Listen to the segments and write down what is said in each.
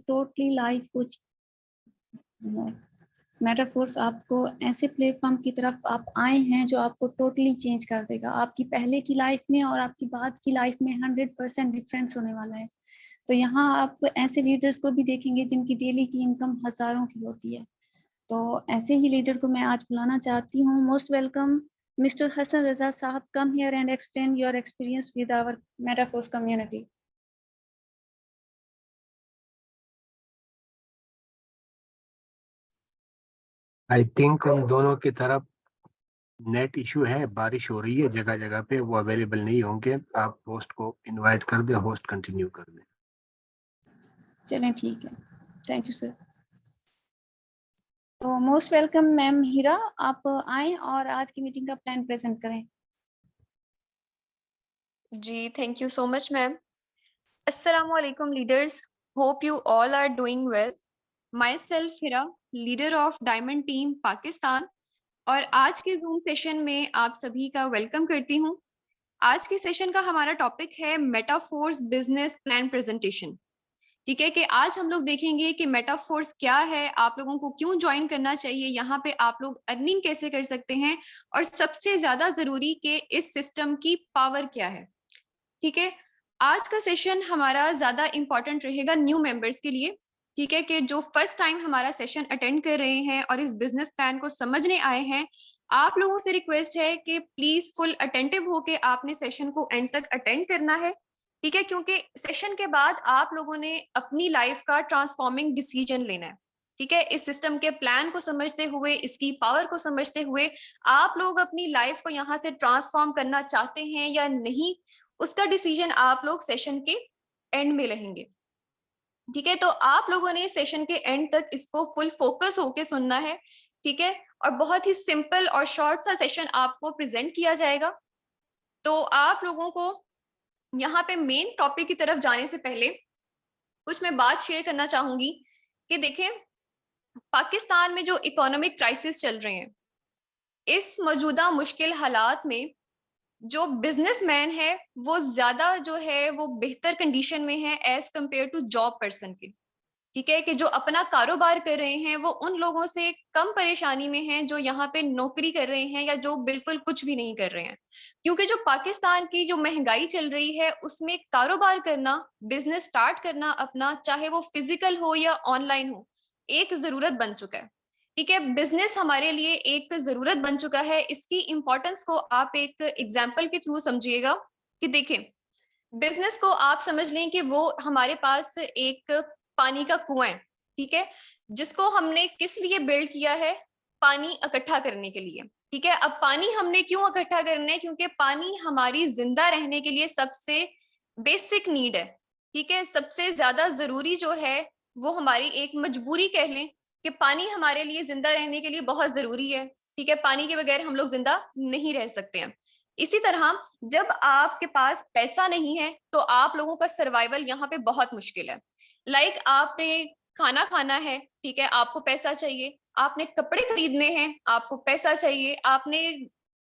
Totally life को metaphors आपको ऐसे प्लेटफॉर्म की तरफ आप आए हैं जो आपको टोटली चेंज कर देगा। आपकी पहले की लाइफ में और आपकी बाद की लाइफ में 100% डिफरेंस होने वाला है। तो यहाँ आप ऐसे लीडर्स को भी देखेंगे जिनकी डेली की इनकम हजारों की होती है। तो ऐसे ही लीडर को मैं आज बुलाना चाहती हूँ। Most welcome mister Hasan Raza साहब, come here and explain your experience with our Metaforce community. I think उन दोनों की तरफ नेट इशू है, बारिश हो रही है जगह जगह पे, वो अवेलेबल नहीं होंगे। आप होस्ट को इनवाइट कर दें, होस्ट कंटिन्यू कर दें। चलें, ठीक है, थैंक यू सर। तो मोस्ट वेलकम मैम हीरा, आप आए और आज की मीटिंग का प्लान प्रेजेंट करें। जी, thank you so much ma'am. अस्सलामु अलैकुम leaders, hope you all are doing well. Myself Hira, leader of diamond team Pakistan, और आज के जूम सेशन में आप सभी का वेलकम करती हूँ। आज के सेशन का हमारा टॉपिक है मेटाफोर्स बिजनेस प्लान प्रेजेंटेशन। ठीक है, कि आज हम लोग देखेंगे कि मेटाफोर्स क्या है, आप लोगों को क्यों ज्वाइन करना चाहिए, यहाँ पे आप लोग अर्निंग कैसे कर सकते हैं, और सबसे ज्यादा जरूरी कि इस सिस्टम की पावर क्या है। ठीक है, आज का सेशन हमारा ज्यादा इंपॉर्टेंट रहेगा न्यू मेंबर्स के लिए। ठीक है, कि जो फर्स्ट टाइम हमारा सेशन अटेंड कर रहे हैं और इस बिजनेस प्लान को समझने आए हैं, आप लोगों से रिक्वेस्ट है कि प्लीज फुल अटेंटिव होके आपने सेशन को एंड तक अटेंड करना है। ठीक है, क्योंकि सेशन के बाद आप लोगों ने अपनी लाइफ का ट्रांसफॉर्मिंग डिसीजन लेना है। ठीक है, इस सिस्टम के प्लान को समझते हुए, इसकी पावर को समझते हुए, आप लोग अपनी लाइफ को यहाँ से ट्रांसफॉर्म करना चाहते हैं या नहीं, उसका डिसीजन आप लोग सेशन के एंड में लेंगे। ठीक है, तो आप लोगों ने सेशन के एंड तक इसको फुल फोकस होके सुनना है। ठीक है, और बहुत ही सिंपल और शॉर्ट सा सेशन आपको प्रेजेंट किया जाएगा। तो आप लोगों को यहाँ पे मेन टॉपिक की तरफ जाने से पहले कुछ मैं बात शेयर करना चाहूंगी कि देखें, पाकिस्तान में जो इकोनॉमिक क्राइसिस चल रहे हैं, इस मौजूदा मुश्किल हालात में जो बिजनेसमैन है वो ज्यादा जो है वो बेहतर कंडीशन में है as compare to job person के। ठीक है, कि जो अपना कारोबार कर रहे हैं वो उन लोगों से कम परेशानी में हैं जो यहाँ पे नौकरी कर रहे हैं या जो बिल्कुल कुछ भी नहीं कर रहे हैं। क्योंकि जो पाकिस्तान की जो महंगाई चल रही है उसमें कारोबार करना, बिजनेस स्टार्ट करना अपना, चाहे वो फिजिकल हो या ऑनलाइन हो, एक जरूरत बन चुका है। ठीक है, बिजनेस हमारे लिए एक जरूरत बन चुका है। इसकी इंपॉर्टेंस को आप एक एग्जाम्पल के थ्रू समझिएगा कि देखें, बिजनेस को आप समझ लें कि वो हमारे पास एक पानी का कुआं है। ठीक है, जिसको हमने किस लिए बिल्ड किया है, पानी इकट्ठा करने के लिए। ठीक है, अब पानी हमने क्यों इकट्ठा करना है, क्योंकि पानी हमारी जिंदा रहने के लिए सबसे बेसिक नीड है। ठीक है, सबसे ज्यादा जरूरी जो है वो हमारी एक मजबूरी कह लें कि पानी हमारे लिए जिंदा रहने के लिए बहुत जरूरी है। ठीक है, पानी के बगैर हम लोग जिंदा नहीं रह सकते हैं। इसी तरह जब आपके पास पैसा नहीं है तो आप लोगों का सर्वाइवल यहाँ पे बहुत मुश्किल है। लाइक आपने खाना खाना है, ठीक है, आपको पैसा चाहिए। आपने कपड़े खरीदने हैं, आपको पैसा चाहिए। आपने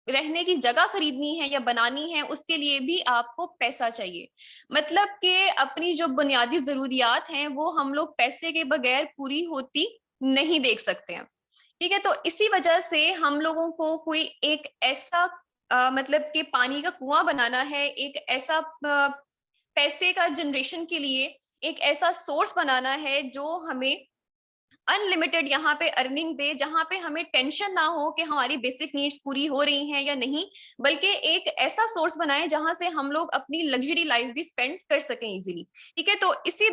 रहने की जगह खरीदनी है या बनानी है, उसके लिए भी आपको पैसा चाहिए। मतलब कि अपनी जो बुनियादी जरूरियात हैं वो हम लोग पैसे के बगैर पूरी होती नहीं देख सकते हैं। ठीक है, तो इसी वजह से हम लोगों को कोई एक ऐसा मतलब कि पानी का कुआं बनाना है, एक ऐसा पैसे का जनरेशन के लिए एक ऐसा सोर्स बनाना है जो हमें अनलिमिटेड यहाँ पे अर्निंग दे, जहां पे हमें टेंशन ना हो कि हमारी बेसिक नीड्स पूरी हो रही हैं या नहीं, बल्कि एक ऐसा सोर्स बनाए जहां से हम लोग अपनी लग्जरी लाइफ भी स्पेंड कर सकें इजीली। ठीक है, तो इसी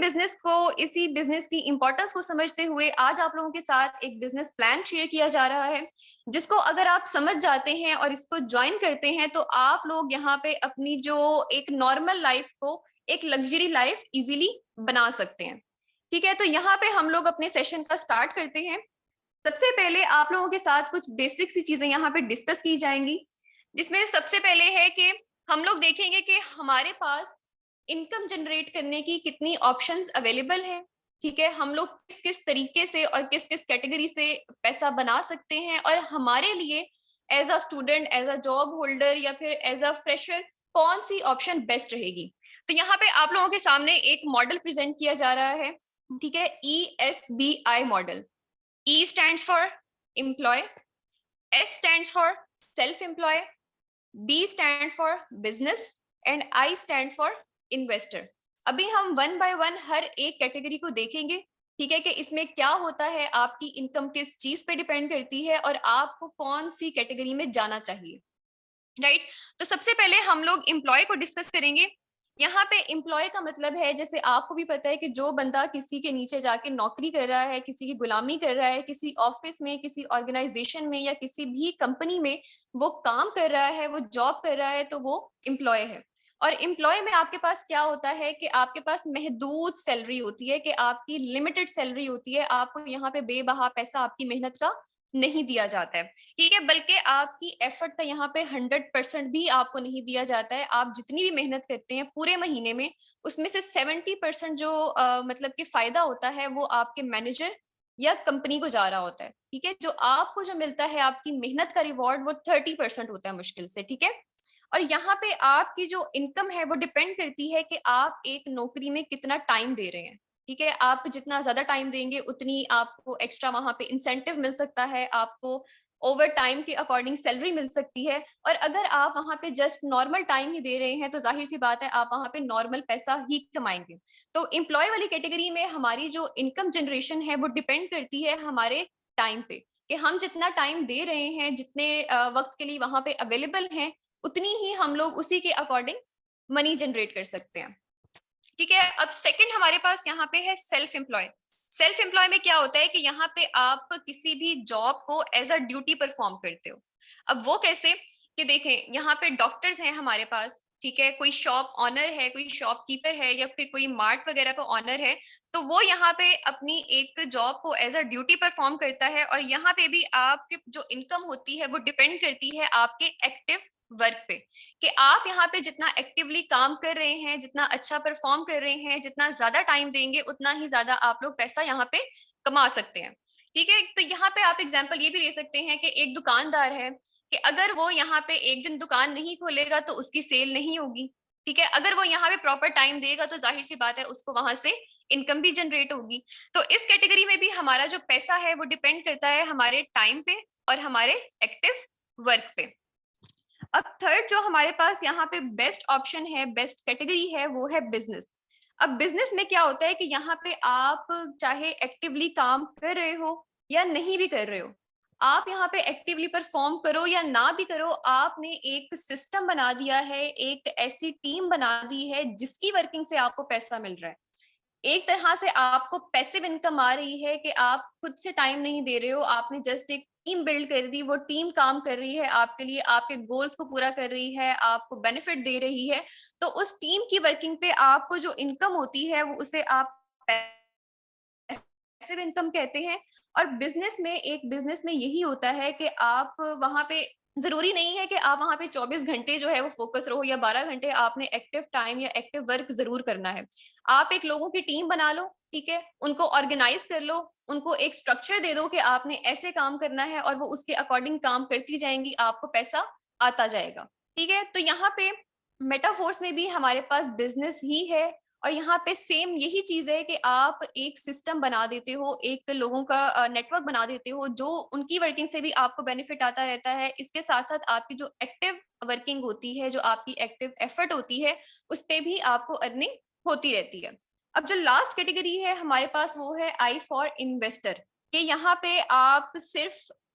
बिजनेस की इंपॉर्टेंस को समझते हुए आज आप लोगों के साथ एक बिजनेस प्लान शेयर किया जा रहा है, जिसको अगर आप समझ जाते हैं और इसको ज्वाइन करते हैं तो आप लोग यहाँ पे अपनी जो एक नॉर्मल लाइफ को एक लग्जरी लाइफ इजीली बना सकते हैं। ठीक है, तो यहाँ पे हम लोग अपने सेशन का स्टार्ट करते हैं। सबसे पहले आप लोगों के साथ कुछ बेसिक सी चीजें यहाँ पे डिस्कस की जाएंगी, जिसमें सबसे पहले है कि हम लोग देखेंगे कि हमारे पास इनकम जनरेट करने की कितनी ऑप्शंस अवेलेबल हैं। ठीक है, हम लोग किस किस तरीके से और किस किस कैटेगरी से पैसा बना सकते हैं, और हमारे लिए as a student, as a job holder या फिर एज अ फ्रेशर कौन सी ऑप्शन बेस्ट रहेगी। तो यहाँ पे आप लोगों के सामने एक मॉडल प्रेजेंट किया जा रहा है, ठीक है, ESBI model. E stands for employ, S stands for self-employ, B stand for business and I stand for investor। अभी हम वन बाय वन हर एक कैटेगरी को देखेंगे, ठीक है, कि इसमें क्या होता है, आपकी इनकम किस चीज पे डिपेंड करती है और आपको कौन सी कैटेगरी में जाना चाहिए, राइट। तो सबसे पहले हम लोग एम्प्लॉय को डिस्कस करेंगे। यहाँ पे एम्प्लॉय का मतलब है, जैसे आपको भी पता है कि जो बंदा किसी के नीचे जाके नौकरी कर रहा है, किसी की गुलामी कर रहा है, किसी ऑफिस में, किसी ऑर्गेनाइजेशन में या किसी भी कंपनी में वो काम कर रहा है, वो जॉब कर रहा है, तो वो एम्प्लॉय है। और एम्प्लॉय में आपके पास क्या होता है कि आपके पास महदूद सैलरी होती है, कि आपकी लिमिटेड सैलरी होती है, आपको यहाँ पे बेबहा पैसा आपकी मेहनत का नहीं दिया जाता है, ठीक है, बल्कि आपकी एफर्ट का यहाँ पे 100% भी आपको नहीं दिया जाता है। आप जितनी भी मेहनत करते हैं पूरे महीने में, उसमें से 70% जो मतलब कि फायदा होता है वो आपके मैनेजर या कंपनी को जा रहा होता है, ठीक है। जो आपको जो मिलता है आपकी मेहनत का रिवॉर्ड, वो 30% होता है मुश्किल से, ठीक है। और यहाँ पे आपकी जो इनकम है वो डिपेंड करती है कि आप एक नौकरी में कितना टाइम दे रहे हैं, ठीक है। आप जितना ज्यादा टाइम देंगे उतनी आपको एक्स्ट्रा वहां पे इंसेंटिव मिल सकता है, आपको ओवर टाइम के अकॉर्डिंग सैलरी मिल सकती है। और अगर आप वहां पे जस्ट नॉर्मल टाइम ही दे रहे हैं तो जाहिर सी बात है आप वहां पे नॉर्मल पैसा ही कमाएंगे। तो एम्प्लॉय वाली कैटेगरी में हमारी जो इनकम जनरेशन है वो डिपेंड करती है हमारे टाइम पे, कि हम जितना टाइम दे रहे हैं, जितने वक्त के लिए वहां पे अवेलेबल हैं, उतनी ही हम लोग उसी के अकॉर्डिंग मनी जनरेट कर सकते हैं, ठीक है। अब सेकंड हमारे पास यहाँ पे है सेल्फ एम्प्लॉय। सेल्फ एम्प्लॉय में क्या होता है कि यहाँ पे आप किसी भी जॉब को एज अ ड्यूटी परफॉर्म करते हो। अब वो कैसे, कि देखें, यहाँ पे डॉक्टर्स हैं हमारे पास, ठीक है, कोई शॉप ऑनर है, कोई शॉपकीपर है, या फिर कोई मार्ट वगैरह का ऑनर है, तो वो यहाँ पे अपनी एक जॉब को एज अ ड्यूटी परफॉर्म करता है। और यहाँ पे भी आपकी जो इनकम होती है वो डिपेंड करती है आपके एक्टिव वर्क पे, कि आप यहाँ पे जितना एक्टिवली काम कर रहे हैं, जितना अच्छा परफॉर्म कर रहे हैं, जितना ज्यादा टाइम देंगे, उतना ही ज्यादा आप लोग पैसा यहाँ पे कमा सकते हैं, ठीक है। तो यहाँ पे आप एग्जांपल ये भी ले सकते हैं कि एक दुकानदार है, कि अगर वो यहाँ पे एक दिन दुकान नहीं खोलेगा तो उसकी सेल नहीं होगी, ठीक है। अगर वो यहाँ पे प्रॉपर टाइम देगा तो जाहिर सी बात है उसको वहां से इनकम भी जनरेट होगी। तो इस कैटेगरी में भी हमारा जो पैसा है वो डिपेंड करता है हमारे टाइम पे और हमारे एक्टिव वर्क पे। अब थर्ड जो हमारे पास यहाँ पे बेस्ट ऑप्शन है, बेस्ट कैटेगरी है, वो है बिजनेस। अब बिजनेस में क्या होता है कि यहाँ पे आप चाहे एक्टिवली काम कर रहे हो या नहीं भी कर रहे हो, आप यहाँ पे एक्टिवली परफॉर्म करो या ना भी करो, आपने एक सिस्टम बना दिया है, एक ऐसी टीम बना दी है जिसकी वर्किंग से आपको पैसा मिल रहा है। एक तरह से आपको पैसिव इनकम आ रही है, कि आप खुद से टाइम नहीं दे रहे हो, आपने जस्ट एक टीम बिल्ड कर दी, वो टीम काम कर रही है आपके लिए, आपके गोल्स को पूरा कर रही है, आपको बेनिफिट दे रही है। तो उस टीम की वर्किंग पे आपको जो इनकम होती है वो उसे आप पैसिव इनकम कहते हैं। और बिजनेस में, एक बिजनेस में यही होता है कि आप वहां पे, जरूरी नहीं है कि आप वहां पे 24 घंटे जो है वो फोकस रहो, या 12 घंटे आपने एक्टिव टाइम या एक्टिव वर्क जरूर करना है। आप एक लोगों की टीम बना लो, ठीक है, उनको ऑर्गेनाइज कर लो, उनको एक स्ट्रक्चर दे दो कि आपने ऐसे काम करना है, और वो उसके अकॉर्डिंग काम करती जाएंगी, आपको पैसा आता जाएगा, ठीक है। तो यहाँ पे मेटाफोर्स में भी हमारे पास बिजनेस ही है, और यहाँ पे सेम यही चीज है कि आप एक सिस्टम बना देते हो, एक लोगों का नेटवर्क बना देते हो, जो उनकी वर्किंग से भी आपको बेनिफिट आता रहता है। इसके साथ साथ आपकी जो एक्टिव वर्किंग होती है, जो आपकी एक्टिव एफर्ट होती है, उस पे भी आपको अर्निंग होती रहती है। अब जो लास्ट कैटेगरी है हमारे पास वो है आई फॉर इन्वेस्टर, कि यहाँ पे आप सिर्फ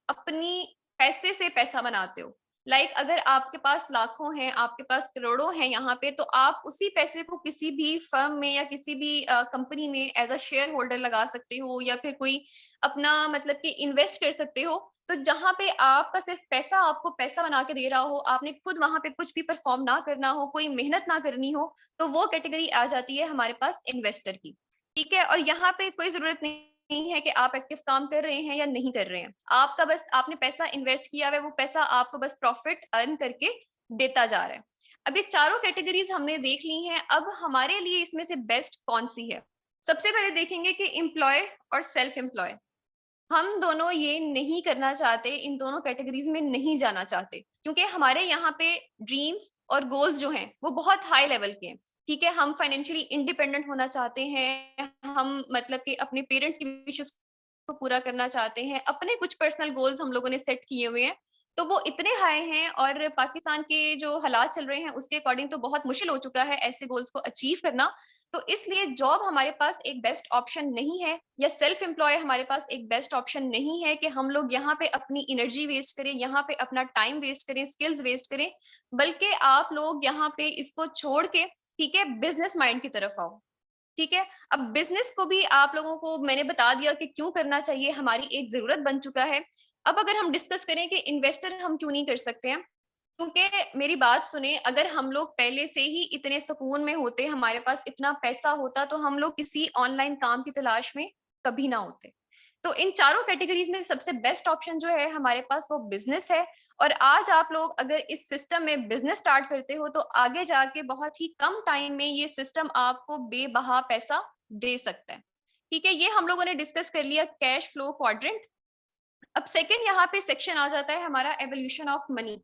अपनी पैसे से पैसा बनाते हो। अगर आपके पास लाखों हैं, आपके पास करोड़ों हैं यहाँ पे, तो आप उसी पैसे को किसी भी फर्म में या किसी भी कंपनी में एज अ शेयर होल्डर लगा सकते हो, या फिर कोई अपना मतलब कि इन्वेस्ट कर सकते हो। तो जहां पे आपका सिर्फ पैसा आपको पैसा बना के दे रहा हो, आपने खुद वहां पे कुछ भी परफॉर्म ना करना हो, कोई मेहनत ना करनी हो, तो वो कैटेगरी आ जाती है हमारे पास इन्वेस्टर की, ठीक है। और यहाँ पे कोई जरूरत नहीं है कि आप एक्टिव काम कर रहे हैं या नहीं कर रहे हैं, आपका बस आपने पैसा इन्वेस्ट किया है, वो पैसा आपको बस प्रॉफिट अर्न करके देता जा रहा है। अब ये चारों कैटेगरीज हमने देख ली हैं। अब हमारे लिए इसमें से बेस्ट कौन सी है? सबसे पहले देखेंगे कि एम्प्लॉय और सेल्फ एम्प्लॉय। हम दोनों ये नहीं करना चाहते, इन दोनों कैटेगरीज में नहीं जाना चाहते, क्योंकि हमारे यहाँ पे ड्रीम्स और गोल्स जो हैं वो बहुत हाई लेवल के हैं। ठीक है, हम फाइनेंशियली इंडिपेंडेंट होना चाहते हैं, हम मतलब कि अपने पेरेंट्स की विशेस को पूरा करना चाहते हैं, अपने कुछ पर्सनल गोल्स हम लोगों ने सेट किए हुए हैं, तो वो इतने हाई हैं और पाकिस्तान के जो हालात चल रहे हैं उसके अकॉर्डिंग तो बहुत मुश्किल हो चुका है ऐसे गोल्स को अचीव करना। तो इसलिए जॉब हमारे पास एक बेस्ट ऑप्शन नहीं है, या सेल्फ एम्प्लॉय हमारे पास एक बेस्ट ऑप्शन नहीं है कि हम लोग यहाँ पे अपनी एनर्जी वेस्ट करें, यहाँ पे अपना टाइम वेस्ट करें, स्किल्स वेस्ट करें, बल्कि आप लोग यहाँ पे इसको छोड़ के, ठीक है, बिजनेस माइंड की तरफ आओ। ठीक है, अब बिजनेस को भी आप लोगों को मैंने बता दिया कि क्यों करना चाहिए, हमारी एक जरूरत बन चुका है। अब अगर हम डिस्कस करें कि इन्वेस्टर हम क्यों नहीं कर सकते हैं, क्योंकि मेरी बात सुने, अगर हम लोग पहले से ही इतने सुकून में होते, हमारे पास इतना पैसा होता, तो हम लोग किसी ऑनलाइन काम की तलाश में कभी ना होते। तो इन चारों कैटेगरीज में सबसे बेस्ट ऑप्शन जो है हमारे पास वो बिजनेस है। और आज आप लोग अगर इस सिस्टम में बिजनेस स्टार्ट करते हो तो आगे जाके बहुत ही कम टाइम में ये सिस्टम आपको बेबहा पैसा दे सकता है। ठीक है, ये हम लोगों ने डिस्कस कर लिया कैश फ्लो क्वाड्रेंट। अब सेकंड यहाँ पे सेक्शन आ जाता है हमारा एवोल्यूशन ऑफ मनी।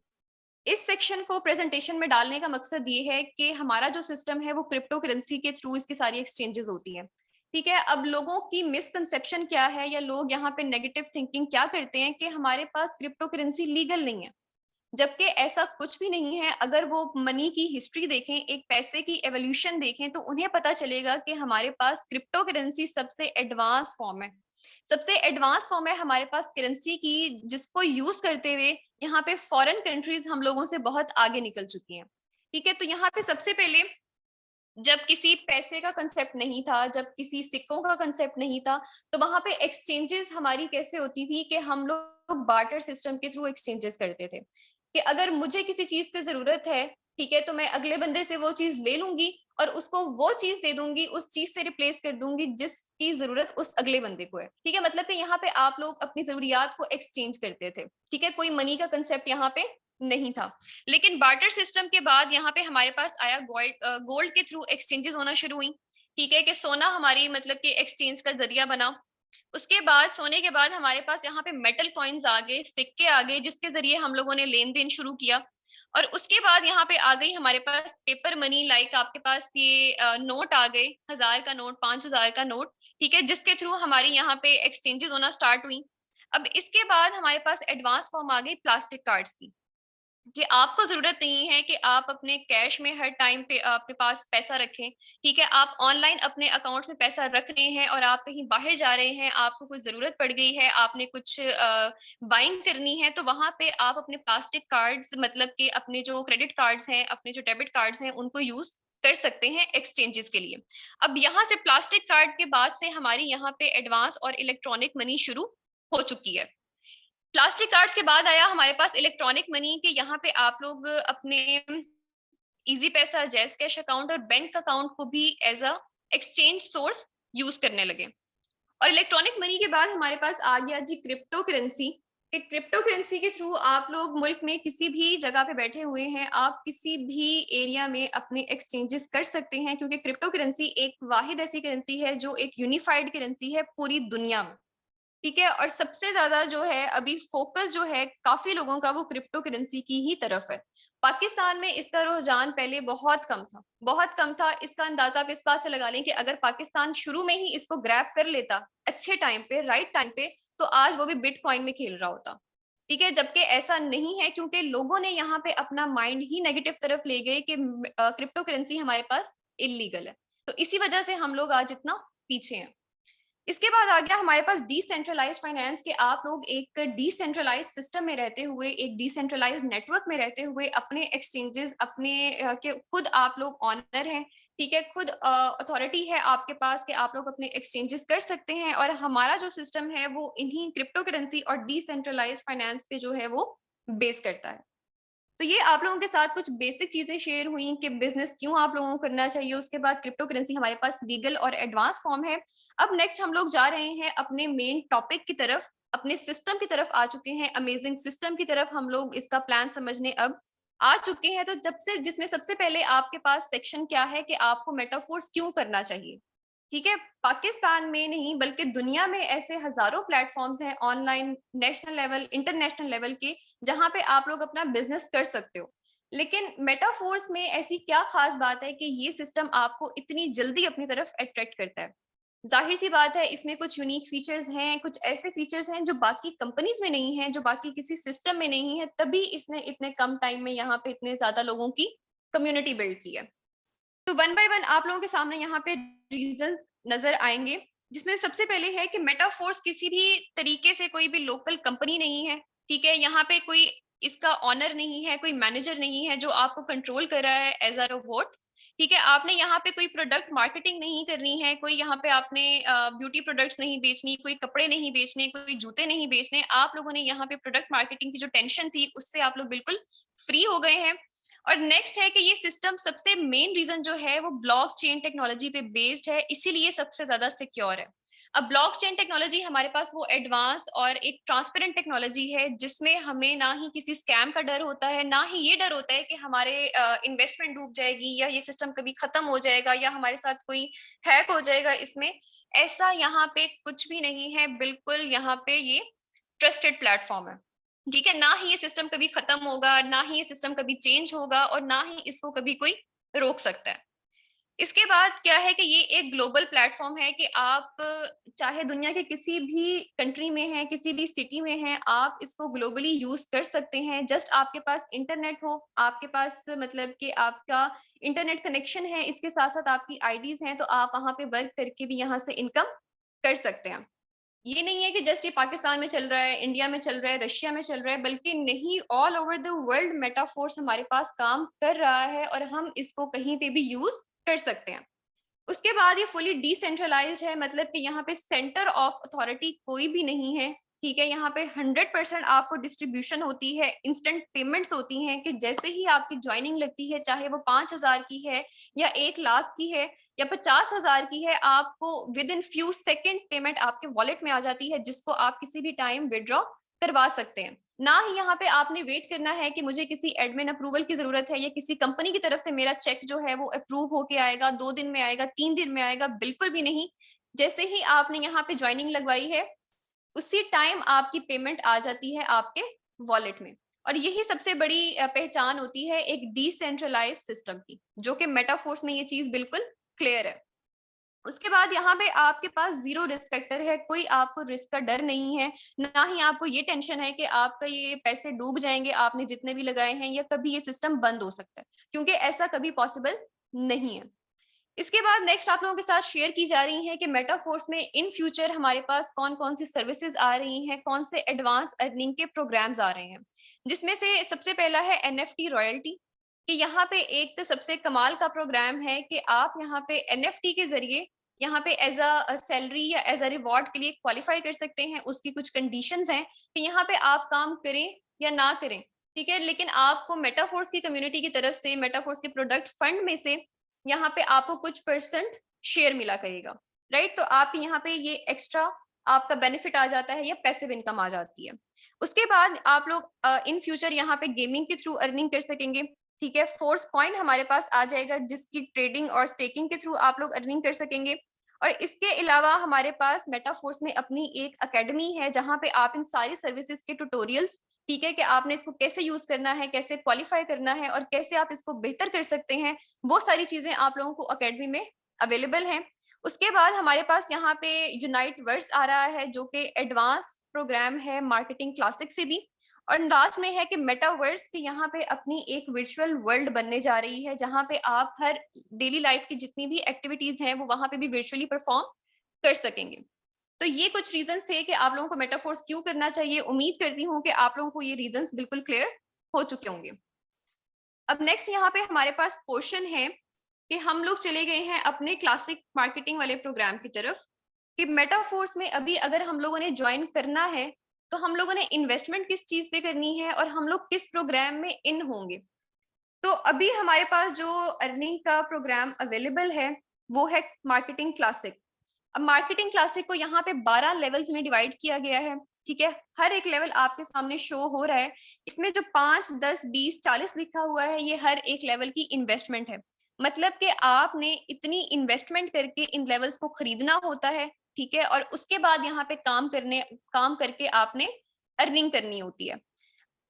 इस सेक्शन को प्रेजेंटेशन में डालने का मकसद ये है कि हमारा जो सिस्टम है वो क्रिप्टो करेंसी के थ्रू इसकी सारी एक्सचेंजेस होती हैं। ठीक है, अब लोगों की मिसकंसेप्शन क्या है, या लोग यहाँ पे नेगेटिव थिंकिंग क्या करते हैं कि हमारे पास क्रिप्टो करेंसी लीगल नहीं है, जबकि ऐसा कुछ भी नहीं है। अगर वो मनी की हिस्ट्री देखें, एक पैसे की एवोल्यूशन देखें, तो उन्हें पता चलेगा कि हमारे पास क्रिप्टो करेंसी सबसे एडवांस फॉर्म है। सबसे एडवांस फॉर्म है हमारे पास करेंसी की, जिसको यूज करते हुए यहाँ पे फॉरेन कंट्रीज हम लोगों से बहुत आगे निकल चुकी हैं। ठीक है, तो यहाँ पे सबसे पहले जब किसी पैसे का कंसेप्ट नहीं था, जब किसी सिक्कों का कंसेप्ट नहीं था, तो वहां पे एक्सचेंजेस हमारी कैसे होती थी कि हम लोग बार्टर सिस्टम के थ्रू एक्सचेंजेस करते थे, कि अगर मुझे किसी चीज की जरूरत है, ठीक है, तो मैं अगले बंदे से वो चीज ले लूंगी और उसको वो चीज दे दूंगी, उस चीज से रिप्लेस कर दूंगी जिसकी जरूरत उस अगले बंदे को है। ठीक है, मतलब कि यहाँ पे आप लोग अपनी जरूरियात को एक्सचेंज करते थे। ठीक है, कोई मनी का कंसेप्ट यहाँ पे नहीं था। लेकिन बार्टर सिस्टम के बाद यहाँ पे हमारे पास आया गोल्ड के थ्रू एक्सचेंजेस होना शुरू हुई। ठीक है, कि सोना हमारी मतलब कि एक्सचेंज का जरिया बना। उसके बाद सोने के बाद हमारे पास यहाँ पे मेटल कॉइन्स आ गए, सिक्के आ गए, जिसके जरिए हम लोगों ने लेन देन शुरू किया। और उसके बाद यहाँ पे आ गई हमारे पास पेपर मनी, लाइक आपके पास ये नोट आ गए, 1000 का नोट, 5000 का नोट। ठीक है, जिसके थ्रू हमारी यहाँ पे एक्सचेंजेस होना स्टार्ट हुई। अब इसके बाद हमारे पास एडवांस फॉर्म आ गई प्लास्टिक कार्ड्स की, कि आपको जरूरत नहीं है कि आप अपने कैश में हर टाइम पे अपने पास पैसा रखें। ठीक है, आप ऑनलाइन अपने अकाउंट्स में पैसा रख रहे हैं और आप कहीं बाहर जा रहे हैं, आपको कुछ जरूरत पड़ गई है, आपने कुछ बाइंग करनी है, तो वहां पे आप अपने प्लास्टिक कार्ड्स, मतलब कि अपने जो क्रेडिट कार्ड्स हैं, अपने जो डेबिट कार्ड्स हैं, उनको यूज कर सकते हैं एक्सचेंजेस के लिए। अब यहाँ से प्लास्टिक कार्ड के बाद से हमारी यहाँ पे एडवांस और इलेक्ट्रॉनिक मनी शुरू हो चुकी है। प्लास्टिक कार्ड्स के बाद आया हमारे पास इलेक्ट्रॉनिक मनी, के यहाँ पे आप लोग अपने इजी पैसा, जैस कैश अकाउंट और बैंक अकाउंट को भी as a exchange source use करने लगे। और इलेक्ट्रॉनिक मनी के बाद हमारे पास आ गया जी क्रिप्टो करेंसी। क्रिप्टो करेंसी के थ्रू आप लोग मुल्क में किसी भी जगह पे बैठे हुए हैं, आप किसी भी एरिया में अपने एक्सचेंजेस कर सकते हैं, क्योंकि क्रिप्टो करेंसी एक वाहिद ऐसी करेंसी है जो एक यूनिफाइड करेंसी है पूरी दुनिया में। ठीक है, और सबसे ज्यादा जो है अभी फोकस जो है काफी लोगों का वो क्रिप्टो करेंसी की ही तरफ है। पाकिस्तान में इसका रुझान पहले बहुत कम था, बहुत कम था। इसका अंदाजा आप इस बात से लगा लें कि अगर पाकिस्तान शुरू में ही इसको ग्रैब कर लेता अच्छे टाइम पे, राइट टाइम पे, तो आज वो भी बिटकॉइन में खेल रहा होता। ठीक है, जबकि ऐसा नहीं है, क्योंकि लोगों ने यहाँ पे अपना माइंड ही नेगेटिव तरफ ले गए कि क्रिप्टो करेंसी हमारे पास इलीगल है, तो इसी वजह से हम लोग आज इतना पीछे हैं। इसके बाद आ गया हमारे पास डिसेंट्रलाइज फाइनेंस, के आप लोग एक डिसेंट्रलाइज सिस्टम में रहते हुए, एक डिसेंट्रलाइज नेटवर्क में रहते हुए अपने एक्सचेंजेस अपने के खुद आप लोग ऑनर हैं। ठीक है, खुद अथॉरिटी है आपके पास कि आप लोग अपने एक्सचेंजेस कर सकते हैं। और हमारा जो सिस्टम है वो इन्हीं क्रिप्टो करेंसी और डिसेंट्रलाइज फाइनेंस पे जो है वो बेस करता है। तो ये आप लोगों के साथ कुछ बेसिक चीजें शेयर हुई कि बिजनेस क्यों आप लोगों को करना चाहिए। उसके बाद क्रिप्टो करेंसी हमारे पास लीगल और एडवांस फॉर्म है। अब नेक्स्ट हम लोग जा रहे हैं अपने मेन टॉपिक की तरफ, अपने सिस्टम की तरफ आ चुके हैं, अमेजिंग सिस्टम की तरफ हम लोग इसका प्लान समझने अब आ चुके हैं। तो जब से जिसमें सबसे पहले आपके पास सेक्शन क्या है कि आपको मेटाफोर्स क्यों करना चाहिए। ठीक है, पाकिस्तान में नहीं बल्कि दुनिया में ऐसे हजारों प्लेटफॉर्म्स हैं online, national level, international level के, जहां पे आप लोग अपना बिजनेस कर सकते हो। लेकिन मेटाफोर्स में ऐसी क्या खास बात है कि ये सिस्टम आपको इतनी जल्दी अपनी तरफ अट्रैक्ट करता है? जाहिर सी बात है, इसमें कुछ यूनिक फीचर्स हैं, कुछ ऐसे फीचर्स हैं जो बाकी कंपनीज में नहीं है, जो बाकी किसी सिस्टम में नहीं है, तभी इसने इतने कम टाइम में यहाँ पे इतने ज्यादा लोगों की कम्युनिटी बिल्ड की है। तो वन बाय वन आप लोगों के सामने यहाँ पे रीजंस नजर आएंगे, जिसमें सबसे पहले है कि मेटाफोर्स किसी भी तरीके से कोई भी लोकल कंपनी नहीं है, ठीक है। यहाँ पे कोई इसका ऑनर नहीं है, कोई मैनेजर नहीं है जो आपको कंट्रोल कर रहा है एज अ रोबोट, ठीक है। आपने यहाँ पे कोई प्रोडक्ट मार्केटिंग नहीं करनी है, कोई यहाँ पे आपने ब्यूटी प्रोडक्ट्स नहीं बेचनी, कोई कपड़े नहीं बेचने, कोई जूते नहीं बेचने। आप लोगों ने यहाँ पे प्रोडक्ट मार्केटिंग की जो टेंशन थी उससे आप लोग बिल्कुल फ्री हो गए हैं। और नेक्स्ट है कि ये सिस्टम सबसे मेन रीजन जो है वो ब्लॉकचेन टेक्नोलॉजी पे बेस्ड है, इसीलिए सबसे ज्यादा सिक्योर है। अब ब्लॉकचेन टेक्नोलॉजी हमारे पास वो एडवांस और एक ट्रांसपेरेंट टेक्नोलॉजी है जिसमें हमें ना ही किसी स्कैम का डर होता है, ना ही ये डर होता है कि हमारे इन्वेस्टमेंट डूब जाएगी या ये सिस्टम कभी खत्म हो जाएगा या हमारे साथ कोई हैक हो जाएगा इसमें। ऐसा यहाँ पे कुछ भी नहीं है, बिल्कुल यहाँ पे ये ट्रस्टेड प्लेटफॉर्म है, ठीक है। ना ही ये सिस्टम कभी खत्म होगा, ना ही ये सिस्टम कभी चेंज होगा और ना ही इसको कभी कोई रोक सकता है। इसके बाद क्या है कि ये एक ग्लोबल प्लेटफॉर्म है कि आप चाहे दुनिया के किसी भी कंट्री में हैं, किसी भी सिटी में हैं, आप इसको ग्लोबली यूज कर सकते हैं। जस्ट आपके पास इंटरनेट हो, आपके पास मतलब कि आपका इंटरनेट कनेक्शन है, इसके साथ साथ आपकी आईडीज हैं, तो आप वहां पे वर्क करके भी यहाँ से इनकम कर सकते हैं। ये नहीं है कि जस्ट ये पाकिस्तान में चल रहा है, इंडिया में चल रहा है, रशिया में चल रहा है, बल्कि नहीं, all over the world Metaforce हमारे पास काम कर रहा है और हम इसको कहीं पे भी यूज कर सकते हैं। उसके बाद ये फुली डिसेंट्रलाइज्ड है, मतलब कि यहाँ पे सेंटर ऑफ अथॉरिटी कोई भी नहीं है, ठीक है। यहाँ पे 100% आपको डिस्ट्रीब्यूशन होती है, इंस्टेंट पेमेंट्स होती हैं कि जैसे ही आपकी ज्वाइनिंग लगती है, चाहे वो 5,000 की है या 1,00,000 की है या 50,000 की है, आपको with in few seconds payment आपके वॉलेट में आ जाती है, जिसको आप किसी भी टाइम विड्रॉ करवा सकते हैं। ना ही यहाँ पे आपने वेट करना है कि मुझे किसी एडमिन अप्रूवल की जरूरत है या किसी कंपनी की तरफ से मेरा चेक जो है वो अप्रूव होके आएगा, 2 दिन में आएगा, 3 दिन में आएगा, बिल्कुल भी नहीं। जैसे ही आपने यहाँ पे ज्वाइनिंग लगवाई है, उसी टाइम आपकी पेमेंट आ जाती है आपके वॉलेट में। और यही सबसे बड़ी पहचान होती है एक डिसेंट्रलाइज सिस्टम की, जो कि मेटाफोर्स में ये चीज बिल्कुल क्लियर है। उसके बाद यहाँ पे आपके पास जीरो रिस्क फैक्टर है, कोई आपको रिस्क का डर नहीं है, ना ही आपको ये टेंशन है कि आपका ये पैसे डूब जाएंगे आपने जितने भी लगाए हैं, या कभी ये सिस्टम बंद हो सकता है, क्योंकि ऐसा कभी पॉसिबल नहीं है। इसके बाद नेक्स्ट आप लोगों के साथ शेयर की जा रही है कि मेटाफोर्स में इन फ्यूचर हमारे पास कौन कौन सी सर्विसेज आ रही हैं, कौन से एडवांस अर्निंग के प्रोग्राम्स आ रहे हैं, जिसमें से सबसे पहला है एनएफटी रॉयल्टी। कि यहाँ पे एक तो सबसे कमाल का प्रोग्राम है कि आप यहाँ पे एनएफटी के जरिए यहाँ पे एज अ सैलरी या एज अ रिवॉर्ड के लिए क्वालिफाई कर सकते हैं। उसकी कुछ कंडीशंस हैं कि यहाँ पे आप काम करें या ना करें, ठीक है, लेकिन आपको मेटाफोर्स की कम्युनिटी की तरफ से, मेटाफोर्स के प्रोडक्ट फंड में से यहाँ पे आपको कुछ परसेंट शेयर मिला करेगा, राइट। तो आप यहाँ पे ये एक्स्ट्रा आपका बेनिफिट आ जाता है या पैसिव इनकम आ जाती है। उसके बाद आप लोग इन फ्यूचर यहाँ पे गेमिंग के थ्रू अर्निंग कर सकेंगे, ठीक है। फोर्स कॉइन हमारे पास आ जाएगा जिसकी ट्रेडिंग और स्टेकिंग के थ्रू आप लोग अर्निंग कर सकेंगे। और इसके अलावा हमारे पास मेटाफोर्स में अपनी एक अकेडमी है जहां पे आप इन सारी सर्विसेज के ट्यूटोरियल्स, ठीक है, कि आपने इसको कैसे यूज करना है, कैसे क्वालिफाई करना है और कैसे आप इसको बेहतर कर सकते हैं, वो सारी चीजें आप लोगों को अकेडमी में अवेलेबल हैं। उसके बाद हमारे पास यहाँ पे यूनाइट वर्स आ रहा है जो कि एडवांस प्रोग्राम है मार्केटिंग क्लासिक से भी। और लास्ट में है कि मेटावर्स की यहाँ पे अपनी एक वर्चुअल वर्ल्ड बनने जा रही है जहां पे आप हर डेली लाइफ की जितनी भी एक्टिविटीज हैं वो वहां पे भी वर्चुअली परफॉर्म कर सकेंगे। तो ये कुछ रीजंस थे कि आप लोगों को मेटाफोर्स क्यों करना चाहिए। उम्मीद करती हूँ कि आप लोगों को ये रीजंस बिल्कुल क्लियर हो चुके होंगे। अब नेक्स्ट यहाँ पे हमारे पास पोर्शन है कि हम लोग चले गए हैं अपने क्लासिक मार्केटिंग वाले प्रोग्राम की तरफ कि मेटाफोर्स में अभी अगर हम लोगों ने ज्वाइन करना है तो हम लोगों ने इन्वेस्टमेंट किस चीज पे करनी है और हम लोग किस प्रोग्राम में इन होंगे। तो अभी हमारे पास जो अर्निंग का प्रोग्राम अवेलेबल है वो है मार्केटिंग क्लासिक। अब मार्केटिंग क्लासिक को यहाँ पे 12 लेवल्स में डिवाइड किया गया है, ठीक है। हर एक लेवल आपके सामने शो हो रहा है। इसमें जो 5, 10, 20, 40 लिखा हुआ है ये हर एक लेवल की इन्वेस्टमेंट है, मतलब कि आपने इतनी इन्वेस्टमेंट करके इन लेवल्स को खरीदना होता है, ठीक है, और उसके बाद यहाँ पे काम करके आपने अर्निंग करनी होती है।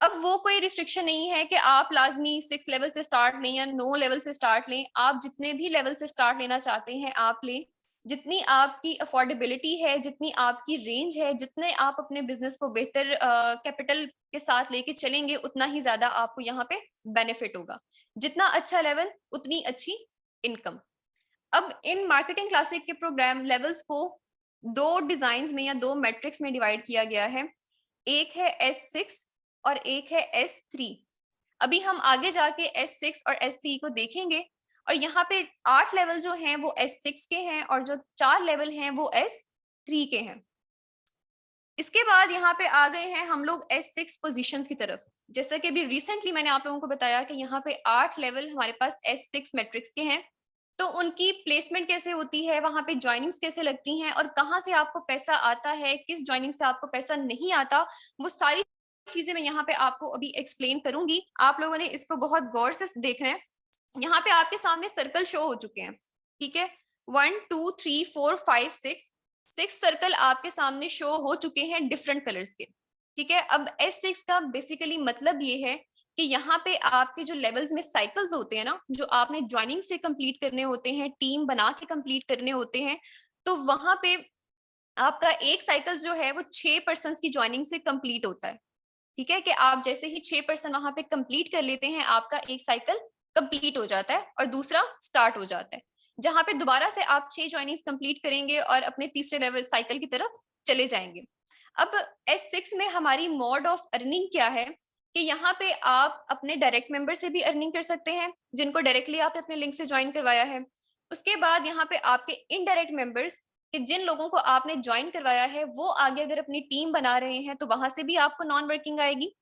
अब वो कोई रिस्ट्रिक्शन नहीं है कि आप लाजमी 6 लेवल से स्टार्ट लें या 9 लेवल से स्टार्ट लें, आप जितने भी लेवल से स्टार्ट लेना चाहते हैं आप लें, जितनी आपकी अफोर्डेबिलिटी है, जितनी आपकी रेंज है, जितने आप अपने बिजनेस को बेहतर कैपिटल के साथ लेके चलेंगे उतना ही ज्यादा आपको यहाँ पे बेनिफिट होगा। जितना अच्छा लेवल उतनी अच्छी इनकम। अब इन मार्केटिंग क्लासिक के प्रोग्राम लेवल्स को 2 डिजाइन में या 2 मैट्रिक्स में डिवाइड किया गया है। एक है S6 और एक है S3। अभी हम आगे जाके S6 और S3 को देखेंगे और यहाँ पे 8 लेवल जो हैं वो S6 के हैं और जो 4 लेवल हैं वो S3 के हैं। इसके बाद यहाँ पे आ गए हैं हम लोग S6 पोजीशंस की तरफ। जैसा कि अभी रिसेंटली मैंने आप लोगों को बताया कि यहाँ पे 8 लेवल हमारे पास S6 मैट्रिक्स के हैं, तो उनकी प्लेसमेंट कैसे होती है, वहां पे ज्वाइनिंग्स कैसे लगती हैं और कहाँ से आपको पैसा आता है, किस ज्वाइनिंग से आपको पैसा नहीं आता, वो सारी चीजें मैं यहाँ पे आपको अभी एक्सप्लेन करूंगी। आप लोगों ने इसको बहुत गौर से देखना है। यहाँ पे आपके सामने सर्कल शो हो चुके हैं, ठीक है, 1 2 3 4 5 6 सर्कल आपके सामने शो हो चुके हैं डिफरेंट कलर्स के, ठीक है। अब S6 का बेसिकली मतलब ये है कि यहाँ पे आपके जो लेवल्स में साइकिल्स होते हैं ना, जो आपने ज्वाइनिंग से कंप्लीट करने होते हैं, टीम बना के कंप्लीट करने होते हैं, तो वहां पे आपका एक साइकिल जो है वो 6 पर्सन की ज्वाइनिंग से कंप्लीट होता है, ठीक है। कि आप जैसे ही 6 पर्सन वहां पे कंप्लीट कर लेते हैं, आपका एक साइकिल कंप्लीट हो जाता है और दूसरा स्टार्ट हो जाता है, जहां पे दोबारा से आप 6 ज्वाइनिंग्स कंप्लीट करेंगे और अपने तीसरे लेवल साइकिल की तरफ चले जाएंगे। अब S6 में हमारी मोड ऑफ अर्निंग क्या है कि यहाँ पे आप अपने डायरेक्ट मेंबर से भी अर्निंग कर सकते हैं, जिनको डायरेक्टली आपने अपने लिंक से ज्वाइन करवाया है। उसके बाद यहाँ पे आपके इनडायरेक्ट मेंबर्स कि जिन लोगों को आपने ज्वाइन करवाया है वो आगे अगर अपनी टीम बना रहे हैं तो वहां से भी आपको नॉन वर्किंग आएगी।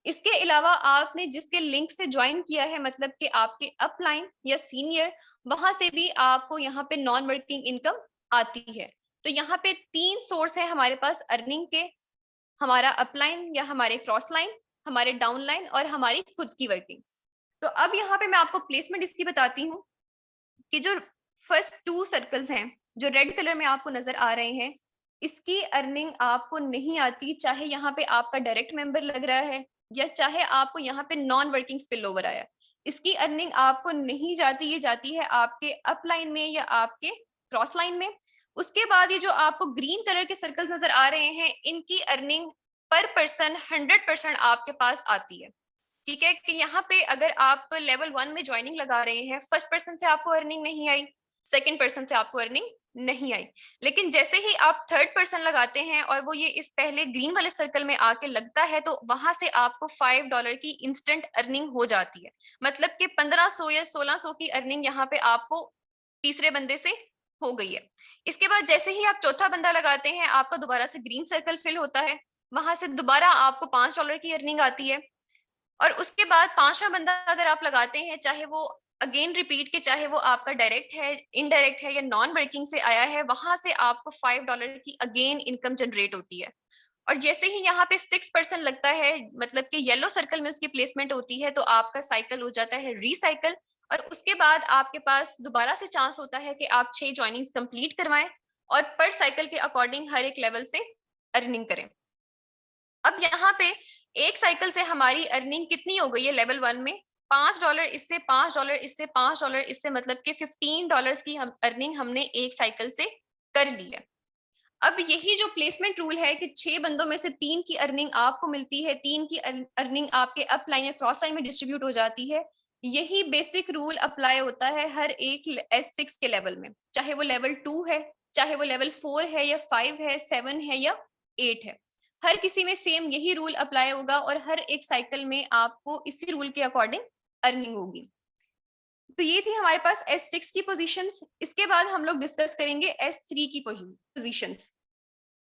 इसके अलावा आपने जिसके लिंक से ज्वाइन किया है, मतलब कि आपके अपलाइन या सीनियर, वहां से भी आपको यहाँ पे नॉन वर्किंग इनकम आती है। तो यहाँ पे 3 सोर्स है हमारे पास अर्निंग के, हमारा अपलाइन या हमारे क्रॉस लाइन, हमारे डाउनलाइन और हमारी खुद की वर्किंग। तो अब यहाँ पे मैं आपको प्लेसमेंट इसकी बताती हूँ कि जो फर्स्ट 2 सर्कल्स हैं जो रेड कलर में आपको नजर आ रहे हैं, इसकी अर्निंग आपको नहीं आती, चाहे यहाँ पे आपका डायरेक्ट मेंबर लग रहा है या चाहे आपको यहाँ पे नॉन वर्किंग स्पिल ओवर आया, इसकी अर्निंग आपको नहीं जाती। ये जाती है आपके अपलाइन में या आपके क्रॉस लाइन में। उसके बाद ये जो आपको ग्रीन कलर के सर्कल्स नजर आ रहे हैं, इनकी अर्निंग पर पर्सन 100% आपके पास आती है, ठीक है। कि यहाँ पे अगर आप लेवल 1 में ज्वाइनिंग लगा रहे हैं, फर्स्ट पर्सन से आपको अर्निंग नहीं आई, सेकंड पर्सन से आपको अर्निंग नहीं आई, लेकिन जैसे ही आप थर्ड पर्सन लगाते हैं और वो ये इस पहले ग्रीन वाले सर्कल में आके लगता है, तो वहां से आपको $5 की इंस्टेंट अर्निंग हो जाती है। मतलब कि 1500 या 1600 की अर्निंग यहाँ पे आपको तीसरे बंदे से हो गई है। इसके बाद जैसे ही आप चौथा बंदा लगाते हैं, आपका दोबारा से ग्रीन सर्कल फिल होता है, वहां से दोबारा आपको $5 की अर्निंग आती है। और उसके बाद 5वां बंदा अगर आप लगाते हैं, चाहे वो अगेन रिपीट के, चाहे वो आपका डायरेक्ट है, इनडायरेक्ट है या नॉन वर्किंग से आया है, वहां से आपको $5 की अगेन इनकम जनरेट होती है। और जैसे ही यहाँ पे 6% लगता है, मतलब कि येलो सर्कल में उसकी प्लेसमेंट होती है, तो आपका साइकिल हो जाता है रिसाइकल। और उसके बाद आपके पास दोबारा से चांस होता है कि आप 6 ज्वाइनिंग्स कंप्लीट करवाएं और पर साइकिल के अकॉर्डिंग हर एक लेवल से अर्निंग करें। अब यहाँ पे एक साइकिल से हमारी अर्निंग कितनी हो गई है लेवल 1 में, $5, इससे $5, इससे $5, इससे मतलब कि $15 की हम अर्निंग हमने एक साइकिल से कर ली है। अब यही जो प्लेसमेंट रूल है कि 6 बंदों में से 3 की अर्निंग आपको मिलती है, 3 की अर्निंग आपके अप लाइन या क्रॉस लाइन में डिस्ट्रीब्यूट हो जाती है, यही बेसिक रूल अप्लाई होता है हर एक S6 के लेवल में, चाहे वो लेवल 2 है, चाहे वो लेवल 4 है या 5 है, 7 है या 8 है, हर किसी में सेम यही रूल अप्लाई होगा और हर एक साइकिल में आपको इसी रूल के अकॉर्डिंग अर्निंग होगी। तो ये थी हमारे पास S6 की पोजीशंस। इसके बाद हम लोग डिस्कस करेंगे S3 की पोजीशंस।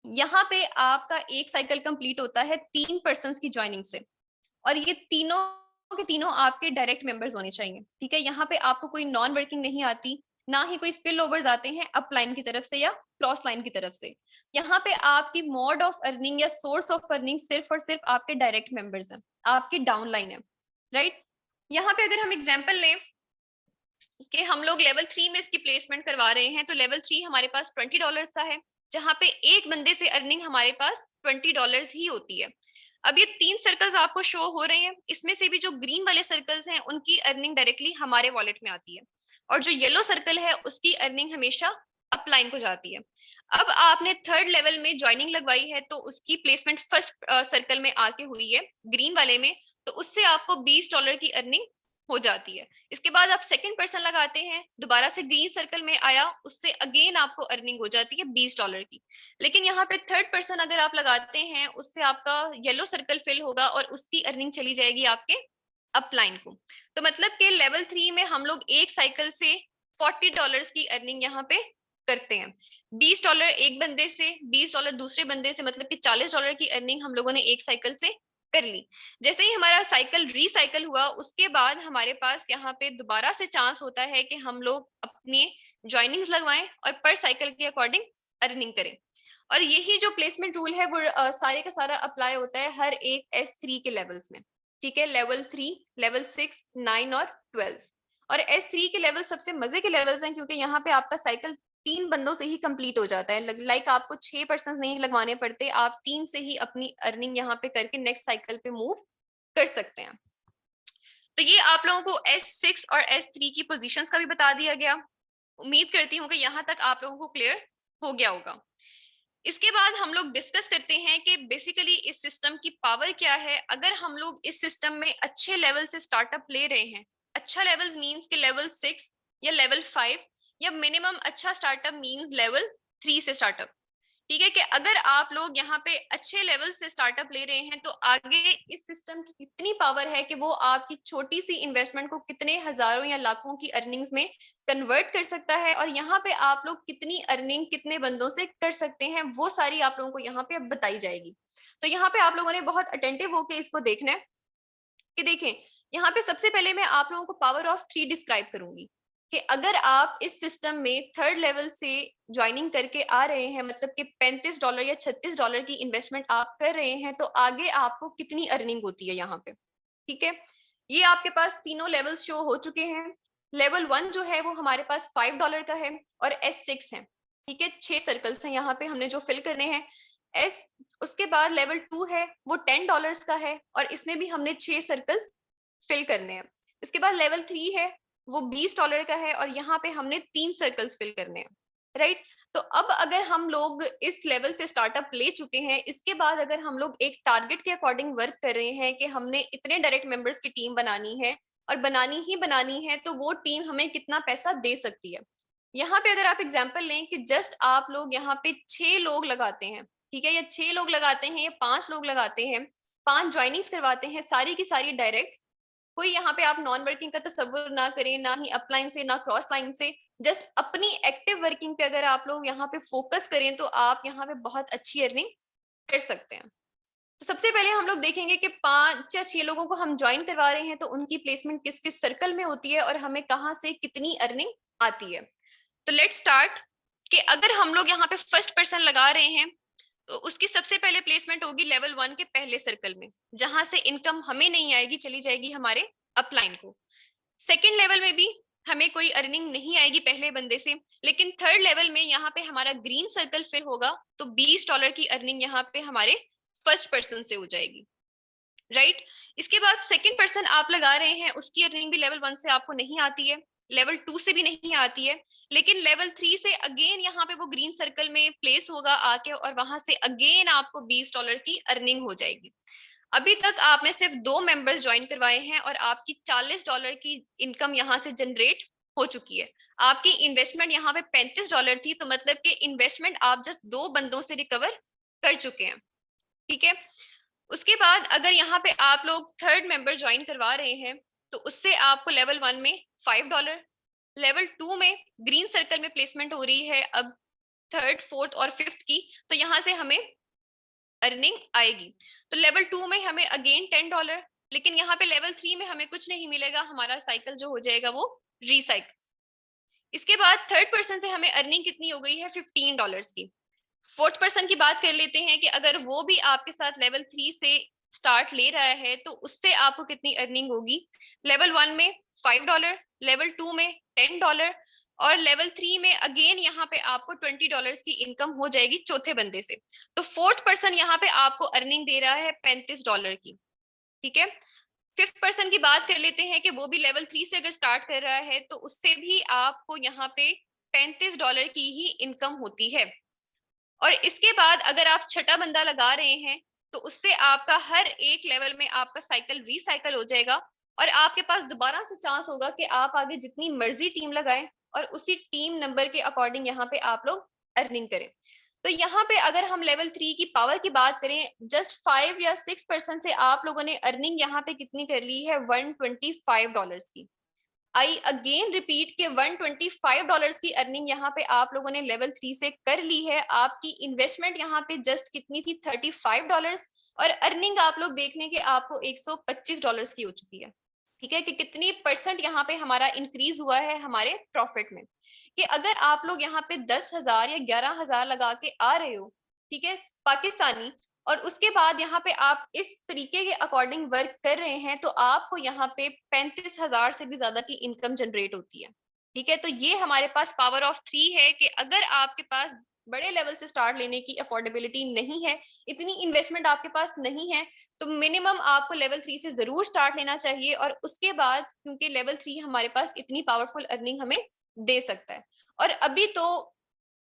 यहाँ पे आपका एक साइकिल कंप्लीट होता है 3 पर्सन्स की ज्वाइनिंग से, और ये तीनों के तीनों आपके डायरेक्ट मेंबर्स होने चाहिए, ठीक है। यहाँ पे आपको कोई नॉन वर्किंग नहीं आती, ना ही कोई स्पिल ओवर्स आते हैं अप लाइन की तरफ से या क्रॉस लाइन की तरफ से। यहाँ पे आपकी मोड ऑफ अर्निंग या सोर्स ऑफ अर्निंग सिर्फ और सिर्फ आपके डायरेक्ट मेंबर्स हैं, आपकी डाउन लाइन है, राइट। यहाँ पे अगर हम एग्जाम्पल लें कि हम लोग लेवल 3 में इसकी प्लेसमेंट करवा रहे हैं, तो लेवल 3 हमारे पास $20 का है, जहाँ पे एक बंदे से अर्निंग हमारे पास $20 ही होती है। अब ये 3 सर्कल्स आपको शो हो रहे हैं, इसमें से भी जो ग्रीन वाले सर्कल्स हैं उनकी अर्निंग डायरेक्टली हमारे वॉलेट में आती है, और जो येलो सर्कल है उसकी अर्निंग हमेशा अपलाइन को जाती है। अब आपने थर्ड लेवल में ज्वाइनिंग लगवाई है तो उसकी प्लेसमेंट फर्स्ट सर्कल में आके हुई है ग्रीन वाले में, तो उससे आपको $20 की अर्निंग हो जाती है। इसके बाद आप सेकंड पर्सन लगाते हैं, दोबारा से ग्रीन सर्कल में आया, उससे अगेन आपको अर्निंग हो जाती है $20 की। लेकिन यहाँ पे थर्ड पर्सन अगर आप लगाते हैं उससे आपका येलो सर्कल फिल होगा और उसकी अर्निंग चली जाएगी आपके अपलाइन को। तो मतलब कि लेवल 3 में हम लोग एक साइकिल से $40 की अर्निंग यहाँ पे करते हैं। $20 एक बंदे से, $20 दूसरे बंदे से, मतलब कि $40 की अर्निंग हम लोगों ने एक साइकिल से कर ली। जैसे ही हमारा साइकिल रिसाइकल हुआ उसके बाद हमारे पास यहाँ पे दोबारा से चांस होता है कि हम लोग अपने ज्वाइनिंग्स लगवाएं और पर साइकिल के अकॉर्डिंग अर्निंग करें। और यही जो प्लेसमेंट रूल है वो सारे का सारा अप्लाई होता है हर एक S3 के लेवल्स में, ठीक है। लेवल 3, लेवल 6, 9 और 12। और S3 के लेवल सबसे मजे के लेवल्स हैं क्योंकि यहाँ पे आपका साइकिल 3 बंदों से ही कंप्लीट हो जाता है। लाइक आपको 6 पर्सन नहीं लगवाने पड़ते, आप 3 से ही अपनी अर्निंग यहाँ पे करके नेक्स्ट साइकिल पे मूव कर सकते हैं। तो ये आप लोगों को S6 और S3 की पोजीशंस का भी बता दिया गया। उम्मीद करती हूँ कि यहाँ तक आप लोगों को क्लियर हो गया होगा। इसके बाद हम लोग डिस्कस करते हैं कि बेसिकली इस सिस्टम की पावर क्या है। अगर हम लोग इस सिस्टम में अच्छे लेवल से स्टार्टअप ले रहे हैं, अच्छा लेवल मींस कि लेवल 6 या लेवल 5 या मिनिमम अच्छा स्टार्टअप मींस लेवल 3 से स्टार्टअप, ठीक है। कि अगर आप लोग यहाँ पे अच्छे लेवल से स्टार्टअप ले रहे हैं तो आगे इस सिस्टम की कितनी पावर है कि वो आपकी छोटी सी इन्वेस्टमेंट को कितने हजारों या लाखों की अर्निंग्स में कन्वर्ट कर सकता है, और यहाँ पे आप लोग कितनी अर्निंग कितने बंदों से कर सकते हैं वो सारी आप लोगों को यहाँ पे अब बताई जाएगी। तो यहाँ पे आप लोगों ने बहुत अटेंटिव होकर इसको देखना है कि देखें, यहाँ पे सबसे पहले मैं आप लोगों को पावर ऑफ 3 डिस्क्राइब करूंगी कि अगर आप इस सिस्टम में थर्ड लेवल से ज्वाइनिंग करके आ रहे हैं, मतलब कि $35 या $36 की इन्वेस्टमेंट आप कर रहे हैं, तो आगे आपको कितनी अर्निंग होती है यहाँ पे, ठीक है। ये आपके पास तीनों लेवल शो हो चुके हैं। लेवल 1 जो है वो हमारे पास $5 का है और S6 है, ठीक है। 6 सर्कल्स हैं यहाँ पे हमने जो फिल करने हैं। उसके बाद लेवल 2 है वो $10 का है और इसमें भी हमने 6 सर्कल्स फिल करने हैं। इसके बाद लेवल 3 है वो $20 का है और यहाँ पे हमने 3 सर्कल्स फिल करने हैं, राइट। तो अब अगर हम लोग इस लेवल से स्टार्टअप ले चुके हैं, इसके बाद अगर हम लोग एक टारगेट के अकॉर्डिंग वर्क कर रहे हैं कि हमने इतने डायरेक्ट मेंबर्स की टीम बनानी है और बनानी है, तो वो टीम हमें कितना पैसा दे सकती है। यहाँ पे अगर आप एग्जाम्पल लें कि जस्ट आप लोग यहाँ पे 6 लोग लगाते हैं, ठीक है, या 6 लोग लगाते हैं या 5 लोग लगाते हैं, 5 ज्वाइनिंग्स करवाते हैं सारी की सारी डायरेक्ट, कोई यहाँ पे आप नॉन वर्किंग का तस्वुर ना करें, ना ही अपलाइन से ना क्रॉस लाइन से, जस्ट अपनी एक्टिव वर्किंग पे अगर आप लोग यहाँ पे फोकस करें तो आप यहाँ पे बहुत अच्छी अर्निंग कर सकते हैं। तो सबसे पहले हम लोग देखेंगे कि 5 या 6 लोगों को हम ज्वाइन करवा रहे हैं तो उनकी प्लेसमेंट किस किस सर्कल में होती है और हमें कहाँ से कितनी अर्निंग आती है। तो लेट्स स्टार्ट कि अगर हम लोग यहाँ पे फर्स्ट पर्सन लगा रहे हैं तो उसकी सबसे पहले प्लेसमेंट होगी लेवल 1 के पहले सर्कल में, जहां से इनकम हमें नहीं आएगी, चली जाएगी हमारे अपलाइन को। सेकंड लेवल में भी हमें कोई अर्निंग नहीं आएगी पहले बंदे से, लेकिन थर्ड लेवल में यहाँ पे हमारा ग्रीन सर्कल फिल होगा तो $20 की अर्निंग यहाँ पे हमारे फर्स्ट पर्सन से हो जाएगी, राइट। इसके बाद सेकंड पर्सन आप लगा रहे हैं, उसकी अर्निंग भी लेवल 1 से आपको नहीं आती है, लेवल 2 से भी नहीं आती है, लेकिन लेवल 3 से अगेन यहाँ पे वो ग्रीन सर्कल में प्लेस होगा आके और वहां से अगेन आपको $20 की अर्निंग हो जाएगी। अभी तक आपने सिर्फ 2 मेंबर्स ज्वाइन करवाए हैं और आपकी $40 की इनकम यहाँ से जनरेट हो चुकी है। आपकी इन्वेस्टमेंट यहाँ पे $35 थी, तो मतलब कि इन्वेस्टमेंट आप जस्ट 2 बंदों से रिकवर कर चुके हैं, ठीक है। उसके बाद अगर यहाँ पे आप लोग थर्ड मेंबर ज्वाइन करवा रहे हैं तो उससे आपको लेवल 1 में $5, लेवल 2 में ग्रीन सर्कल में प्लेसमेंट हो रही है अब थर्ड, फोर्थ और फिफ्थ की, तो यहाँ से हमें अर्निंग आएगी। तो लेवल 2 में हमें अगेन $10, लेकिन यहाँ पे लेवल 3 में हमें कुछ नहीं मिलेगा, हमारा साइकिल जो हो जाएगा वो रीसाइकिल। इसके बाद थर्ड पर्सन से हमें अर्निंग कितनी हो गई है $15 की। फोर्थ पर्सन की बात कर लेते हैं कि अगर वो भी आपके साथ लेवल 3 से स्टार्ट ले रहा है तो उससे आपको कितनी अर्निंग होगी। लेवल 1 में $5, लेवल 2 में $10, और लेवल 3 में अगेन यहाँ पे आपको $20 की इनकम हो जाएगी चौथे बंदे से। तो फोर्थ पर्सन यहाँ पे आपको अर्निंग दे रहा है $35 की, ठीक है। फिफ्थ पर्सन की बात कर लेते हैं कि वो भी लेवल 3 से अगर स्टार्ट कर रहा है तो उससे भी आपको यहाँ पे $35 की ही इनकम होती है। और इसके बाद अगर आप छठा बंदा लगा रहे हैं तो उससे आपका हर एक लेवल में आपका साइकिल रिसाइकल हो जाएगा और आपके पास दोबारा से चांस होगा कि आप आगे जितनी मर्जी टीम लगाएं और उसी टीम नंबर के अकॉर्डिंग यहाँ पे आप लोग अर्निंग करें। तो यहाँ पे अगर हम लेवल 3 की पावर की बात करें, जस्ट 5 या 6% से आप लोगों ने अर्निंग यहाँ पे कितनी कर ली है, $125 की। आई अगेन रिपीट के $125 की अर्निंग यहाँ पे आप लोगों ने लेवल 3 से कर ली है। आपकी इन्वेस्टमेंट यहाँ पे जस्ट कितनी थी, $35, और अर्निंग आप लोग देख लें कि आपको $125 की हो चुकी है, ठीक है। कि कितनी परसेंट यहाँ पे हमारा इंक्रीज हुआ है हमारे प्रॉफिट में। कि अगर आप लोग यहाँ पे 10,000 या 11,000 लगा के आ रहे हो, ठीक है, पाकिस्तानी, और उसके बाद यहाँ पे आप इस तरीके के अकॉर्डिंग वर्क कर रहे हैं तो आपको यहाँ पे 35,000 से भी ज्यादा की इनकम जनरेट होती है, ठीक है। तो ये हमारे पास पावर ऑफ 3 है कि अगर आपके पास बड़े लेवल से स्टार्ट लेने की अफोर्डेबिलिटी नहीं है, इतनी इन्वेस्टमेंट आपके पास नहीं है, तो मिनिमम आपको लेवल 3 से जरूर स्टार्ट लेना चाहिए। और उसके बाद क्योंकि लेवल 3 हमारे पास इतनी पावरफुल अर्निंग हमें दे सकता है। और अभी तो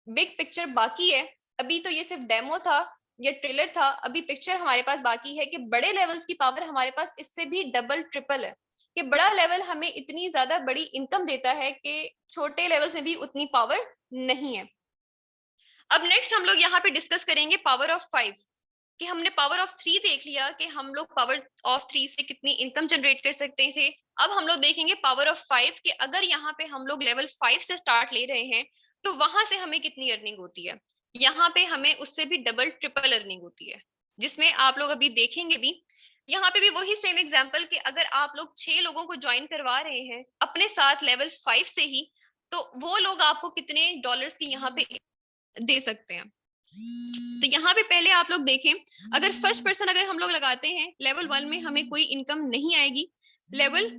बिग पिक्चर बाकी है, अभी तो ये सिर्फ डेमो था, ये ट्रेलर था, अभी पिक्चर हमारे पास बाकी है कि बड़े लेवल्स की पावर हमारे पास इससे भी डबल ट्रिपल है। कि बड़ा लेवल हमें इतनी ज्यादा बड़ी इनकम देता है कि छोटे लेवल से भी उतनी पावर नहीं है। अब नेक्स्ट हम लोग यहाँ पे डिस्कस करेंगे पावर ऑफ 5, कि हमने पावर ऑफ 3 देख लिया कि हम लोग पावर ऑफ 3 से कितनी इनकम जनरेट कर सकते थे। अब हम लोग देखेंगे पावर ऑफ 5 कि अगर यहाँ पे हम लोग लेवल 5 से स्टार्ट ले रहे हैं तो वहां से हमें कितनी अर्निंग होती है। यहाँ पे हमें उससे भी डबल ट्रिपल अर्निंग होती है, जिसमें आप लोग अभी देखेंगे भी। यहाँ पे भी वही सेम एग्जाम्पल कि अगर आप लोग 6 लोगों को ज्वाइन करवा रहे हैं अपने साथ लेवल 5 से ही, तो वो लोग आपको कितने डॉलर्स की यहाँ पे दे सकते हैं। तो यहाँ पे पहले आप लोग देखें, अगर फर्स्ट पर्सन अगर हम लोग लगाते हैं लेवल 1 में हमें कोई इनकम नहीं आएगी, लेवल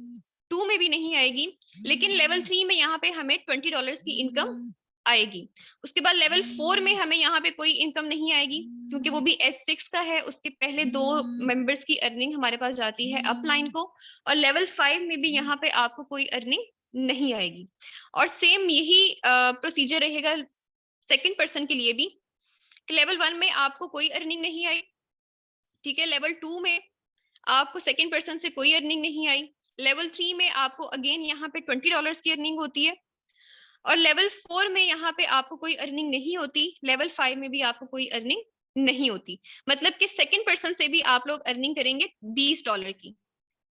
2 में भी नहीं आएगी, लेकिन लेवल 3 में यहाँ पे हमें $20 की इनकम आएगी। उसके बाद लेवल 4 में हमें यहाँ पे कोई इनकम नहीं आएगी क्योंकि वो भी S6 का है, उसके पहले 2 मेंबर्स की अर्निंग हमारे पास जाती है अपलाइन को। और लेवल 5 में भी यहाँ पे आपको कोई अर्निंग नहीं आएगी। और सेम यही प्रोसीजर रहेगा सेकंड पर्सन के लिए भी। लेवल 1 में आपको कोई अर्निंग नहीं आई, ठीक है। लेवल 2 में आपको सेकंड पर्सन से कोई अर्निंग नहीं आई। लेवल 3 में आपको अगेन यहाँ पे $20 की अर्निंग होती है। और लेवल 4 में यहाँ पे आपको कोई अर्निंग नहीं होती। लेवल 5 में भी आपको कोई अर्निंग नहीं होती। मतलब कि सेकंड पर्सन से भी आप लोग अर्निंग करेंगे $20 की।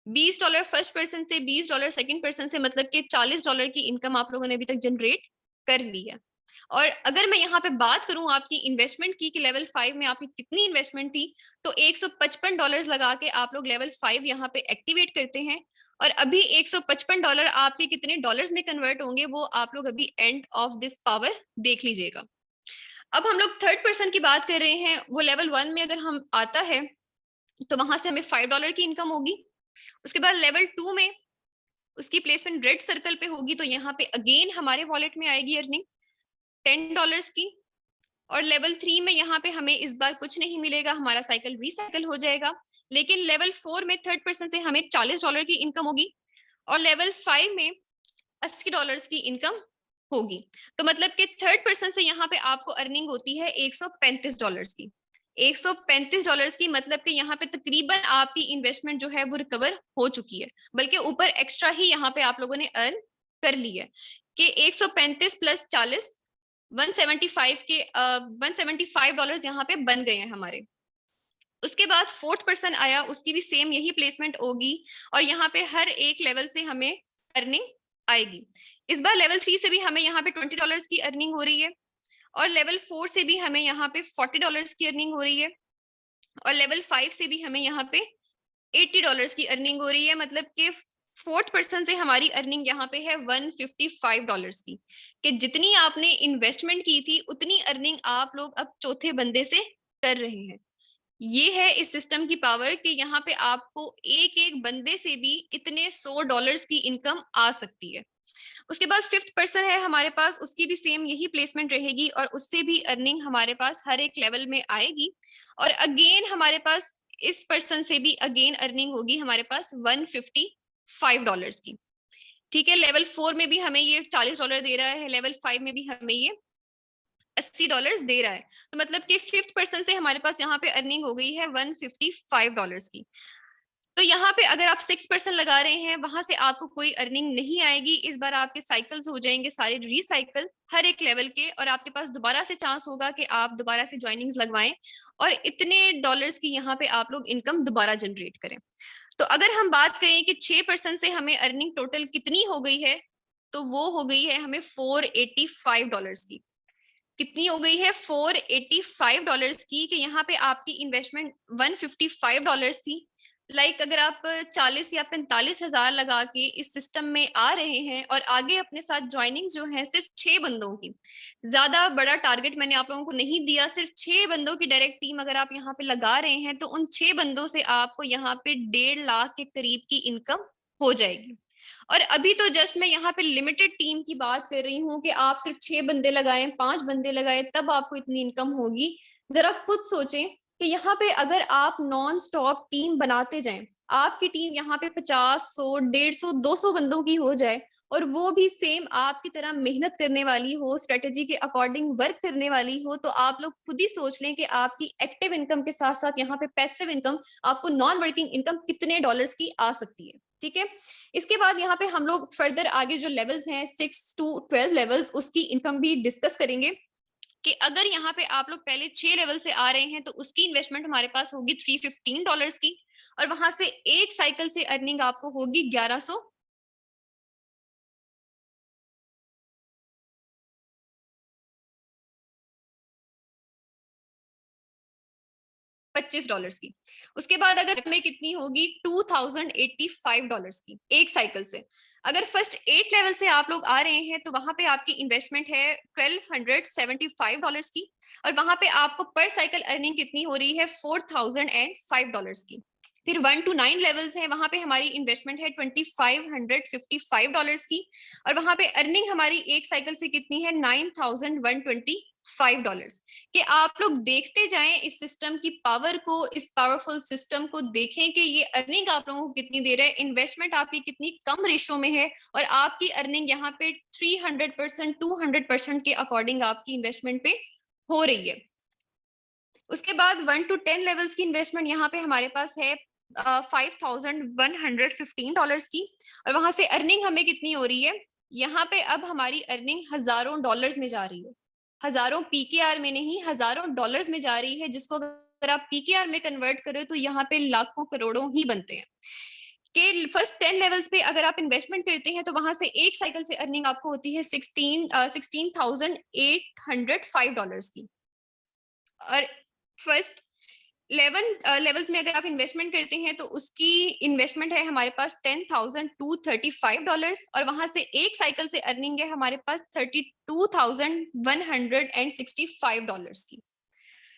$20 फर्स्ट पर्सन से, $20 सेकंड पर्सन से, मतलब कि $40 की इनकम आप लोगों ने अभी तक जनरेट कर ली है। और अगर मैं यहाँ पे बात करूं आपकी इन्वेस्टमेंट की कि लेवल 5 में आपकी कितनी इन्वेस्टमेंट थी, तो $155 लगा के आप लोग लेवल 5 यहाँ पे एक्टिवेट करते हैं। और अभी $155 आपके कितने डॉलर्स में कन्वर्ट होंगे वो आप लोग अभी एंड ऑफ दिस पावर देख लीजिएगा। अब हम लोग थर्ड पर्सन की बात कर रहे हैं। वो लेवल 1 में अगर हम आता है तो वहां से हमें $5 की इनकम होगी। उसके बाद लेवल 2 में उसकी प्लेसमेंट रेड सर्कल पे होगी, तो यहाँ पे अगेन हमारे वॉलेट में आएगी अर्निंग $10 की। और लेवल 3 में यहाँ पे हमें इस बार कुछ नहीं मिलेगा, हमारा साइकिल रिसाइकल हो जाएगा। लेकिन लेवल 4 में थर्ड पर्सन से हमें $40 की इनकम होगी और लेवल 5 में $80 की इनकम होगी। तो मतलब कि थर्ड पर्सन से यहाँ पे आपको अर्निंग होती है $135 की। $135 की, मतलब कि यहाँ पे तकरीबन आपकी इन्वेस्टमेंट जो है वो रिकवर हो चुकी है, बल्कि ऊपर एक्स्ट्रा ही यहाँ पे आप लोगों ने अर्न कर ली है कि 135 प्लस 40 175 के $175 यहाँ पे बन गए हैं हमारे। उसके बाद फोर्थ पर्सन आया, उसकी भी सेम यही प्लेसमेंट होगी और यहाँ पे हर एक लेवल से हमें अर्निंग आएगी। इस बार लेवल 3 से भी हमें यहाँ पे $20 की अर्निंग हो रही है और लेवल 4 से भी हमें यहाँ पे $40 की अर्निंग हो रही है और लेवल 5 से भी हमें यहाँ पे $80 की अर्निंग हो रही है। मतलब कि फोर्थ पर्सन से हमारी अर्निंग यहाँ पे है $155 की, कि जितनी आपने इन्वेस्टमेंट की थी उतनी अर्निंग आप लोग अब चौथे बंदे से कर रहे हैं। ये है इस सिस्टम की पावर कि यहाँ पे आपको एक एक बंदे से भी इतने $100 की इनकम आ सकती है। उसके बाद 5th पर्सन है हमारे पास, उसकी भी सेम यही प्लेसमेंट रहेगी और उससे भी अर्निंग हमारे पास हर एक लेवल में आएगी। और अगेन हमारे पास इस पर्सन से भी अगेन अर्निंग होगी हमारे पास $155 की। ठीक है, लेवल 4 में भी हमें ये $40 दे रहा है, लेवल 5 में भी हमें ये $80 दे रहा है। तो मतलब कि 5th पर्सन से हमारे पास यहाँ पे अर्निंग हो गई है $155 की। तो यहाँ पे अगर आप 6% लगा रहे हैं, वहां से आपको कोई अर्निंग नहीं आएगी। इस बार आपके साइकिल्स हो जाएंगे सारे रिसाइकल हर एक लेवल के, और आपके पास दोबारा से चांस होगा कि आप दोबारा से ज्वाइनिंग्स लगवाएं और इतने डॉलर्स की यहाँ पे आप लोग इनकम दोबारा जनरेट करें। तो अगर हम बात करें कि 6% से हमें अर्निंग टोटल कितनी हो गई है, तो वो हो गई है हमें $485 की। कितनी हो गई है? $485 की। कि यहाँ पे आपकी इन्वेस्टमेंट $155 थी। अगर आप 40 या 45 हजार लगा के इस सिस्टम में आ रहे हैं और आगे अपने साथ ज्वाइनिंग जो है सिर्फ 6 बंदों की, ज्यादा बड़ा टारगेट मैंने आप लोगों को नहीं दिया, सिर्फ 6 बंदों की डायरेक्ट टीम अगर आप यहाँ पे लगा रहे हैं, तो उन 6 बंदों से आपको यहाँ पे 1.5 लाख के करीब की इनकम हो जाएगी। और अभी तो जस्ट मैं यहाँ पे लिमिटेड टीम की बात कर रही हूँ कि आप सिर्फ 6 बंदे लगाएं, 5 बंदे लगाएं, तब आपको इतनी इनकम होगी। जरा खुद सोचें कि यहाँ पे अगर आप नॉन स्टॉप टीम बनाते जाएं, आपकी टीम यहाँ पे 50, 100, 150, 200 बंदों की हो जाए, और वो भी सेम आपकी तरह मेहनत करने वाली हो, स्ट्रेटेजी के अकॉर्डिंग वर्क करने वाली हो, तो आप लोग खुद ही सोच लें कि आपकी एक्टिव इनकम के साथ साथ यहाँ पे पैसिव इनकम, आपको नॉन वर्किंग इनकम कितने डॉलर्स की आ सकती है। ठीक है, इसके बाद यहाँ पे हम लोग फर्दर आगे जो लेवल्स हैं 6 to 12 लेवल्स, उसकी इनकम भी डिस्कस करेंगे। कि अगर यहाँ पे आप लोग पहले 6 लेवल से आ रहे हैं, तो उसकी इन्वेस्टमेंट हमारे पास होगी $315 की, और वहां से एक साइकिल से अर्निंग आपको होगी $25 की। उसके बाद अगर हमें कितनी होगी $2085 की एक साइकिल से। अगर फर्स्ट 8 लेवल से आप लोग आ रहे हैं, तो वहां पे आपकी इन्वेस्टमेंट है $1275 की, और वहां पे आपको पर साइकिल अर्निंग कितनी हो रही है $4005 की। फिर 1 to 9 लेवल्स हैं, वहां पे हमारी इन्वेस्टमेंट है $2555 की, और वहां पे अर्निंग हमारी एक साइकिल से कितनी है $9125। कि आप लोग देखते जाएं इस सिस्टम की पावर को, इस पावरफुल सिस्टम को देखें कि ये अर्निंग आप लोगों को कितनी दे रहा है, इन्वेस्टमेंट आपकी कितनी कम रेशो में है, और आपकी अर्निंग यहाँ पे 300%, 200% के अकॉर्डिंग आपकी इन्वेस्टमेंट पे हो रही है। उसके बाद 1 to 10 लेवल्स की इन्वेस्टमेंट यहाँ पे हमारे पास है $5115 की, और वहां से अर्निंग हमें कितनी हो रही है, यहाँ पे अब हमारी अर्निंग हजारों डॉलर्स में जा रही है, हजारों PKR में नहीं, हजारों डॉलर्स में जा रही है, जिसको अगर आप PKR में कन्वर्ट करें तो यहाँ पे लाखों करोड़ों ही बनते हैं। कि फर्स्ट 10 लेवल्स पे अगर आप इन्वेस्टमेंट करते हैं, तो वहां से एक साइकिल से अर्निंग आपको होती है $16,805 की। और फर्स्ट 11 लेवल्स में अगर आप इन्वेस्टमेंट करते हैं, तो उसकी इन्वेस्टमेंट है हमारे पास $10,235, और वहां से एक साइकिल से अर्निंग है हमारे पास $32,165 की।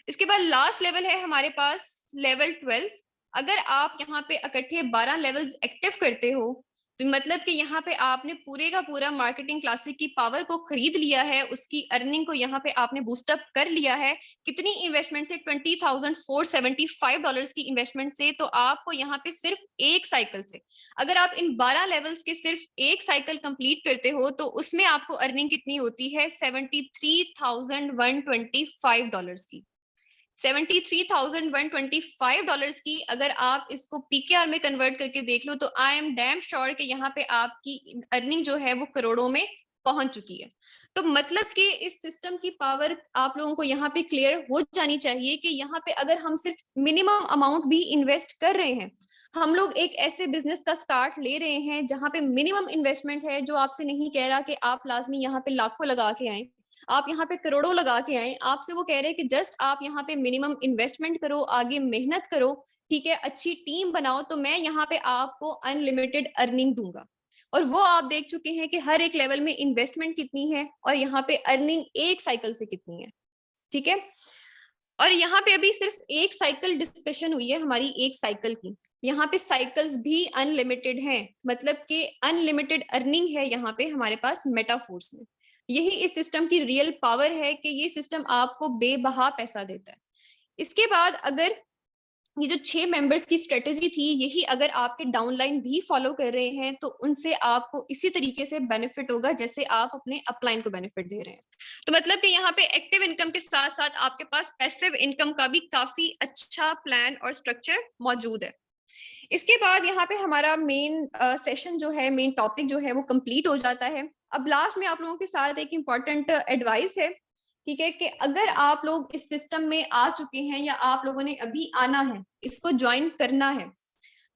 इसके बाद लास्ट लेवल है हमारे पास लेवल 12। अगर आप यहाँ पे इकट्ठे 12 लेवल्स एक्टिव करते हो, तो मतलब कि यहाँ पे आपने पूरे का पूरा मार्केटिंग क्लासिक की पावर को खरीद लिया है, उसकी अर्निंग को यहाँ पे आपने बूस्टअप कर लिया है। कितनी इन्वेस्टमेंट से? $20,475 की इन्वेस्टमेंट से। तो आपको यहाँ पे सिर्फ एक साइकिल से, अगर आप इन 12 लेवल्स के सिर्फ एक साइकिल कंप्लीट करते हो, तो उसमें आपको अर्निंग कितनी होती है $73,125 की। $73,125 की। अगर आप इसको PKR में कन्वर्ट करके देख लो, तो आई एम डैम श्योर कि यहाँ पे आपकी अर्निंग जो है वो करोड़ों में पहुंच चुकी है। तो मतलब कि इस सिस्टम की पावर आप लोगों को यहाँ पे क्लियर हो जानी चाहिए कि यहाँ पे अगर हम सिर्फ मिनिमम अमाउंट भी इन्वेस्ट कर रहे हैं, हम लोग एक ऐसे बिजनेस का स्टार्ट ले रहे हैं जहाँ पे मिनिमम इन्वेस्टमेंट है, जो आपसे नहीं कह रहा कि आप लाजमी यहाँ पे लाखों लगा के आए, आप यहाँ पे करोड़ों लगा के आए। आपसे वो कह रहे हैं कि जस्ट आप यहाँ पे मिनिमम इन्वेस्टमेंट करो, आगे मेहनत करो, ठीक है, अच्छी टीम बनाओ, तो मैं यहाँ पे आपको अनलिमिटेड अर्निंग दूंगा। और वो आप देख चुके हैं कि हर एक लेवल में इन्वेस्टमेंट कितनी है और यहाँ पे अर्निंग एक साइकिल से कितनी है। ठीक है, और यहाँ पे अभी सिर्फ एक साइकिल डिस्कशन हुई है हमारी, एक साइकिल की, यहाँ पे साइकिल्स भी अनलिमिटेड हैं, मतलब कि अनलिमिटेड अर्निंग है यहाँ पे हमारे पास मेटाफोर्स में। यही इस सिस्टम की रियल पावर है कि ये सिस्टम आपको बेबहा पैसा देता है। इसके बाद अगर ये जो 6 मेंबर्स की स्ट्रेटेजी थी, यही अगर आपके डाउनलाइन भी फॉलो कर रहे हैं तो उनसे आपको इसी तरीके से बेनिफिट होगा जैसे आप अपने अपलाइन को बेनिफिट दे रहे हैं। तो मतलब कि यहाँ पे एक्टिव इनकम के साथ साथ आपके पास पैसिव इनकम का भी काफी अच्छा प्लान और स्ट्रक्चर मौजूद है। इसके बाद यहाँ पे हमारा मेन सेशन जो है, मेन टॉपिक जो है वो कंप्लीट हो जाता है। अब लास्ट में आप लोगों के साथ एक इम्पॉर्टेंट एडवाइस है, ठीक है, कि अगर आप लोग इस सिस्टम में आ चुके हैं या आप लोगों ने अभी आना है, इसको ज्वाइन करना है,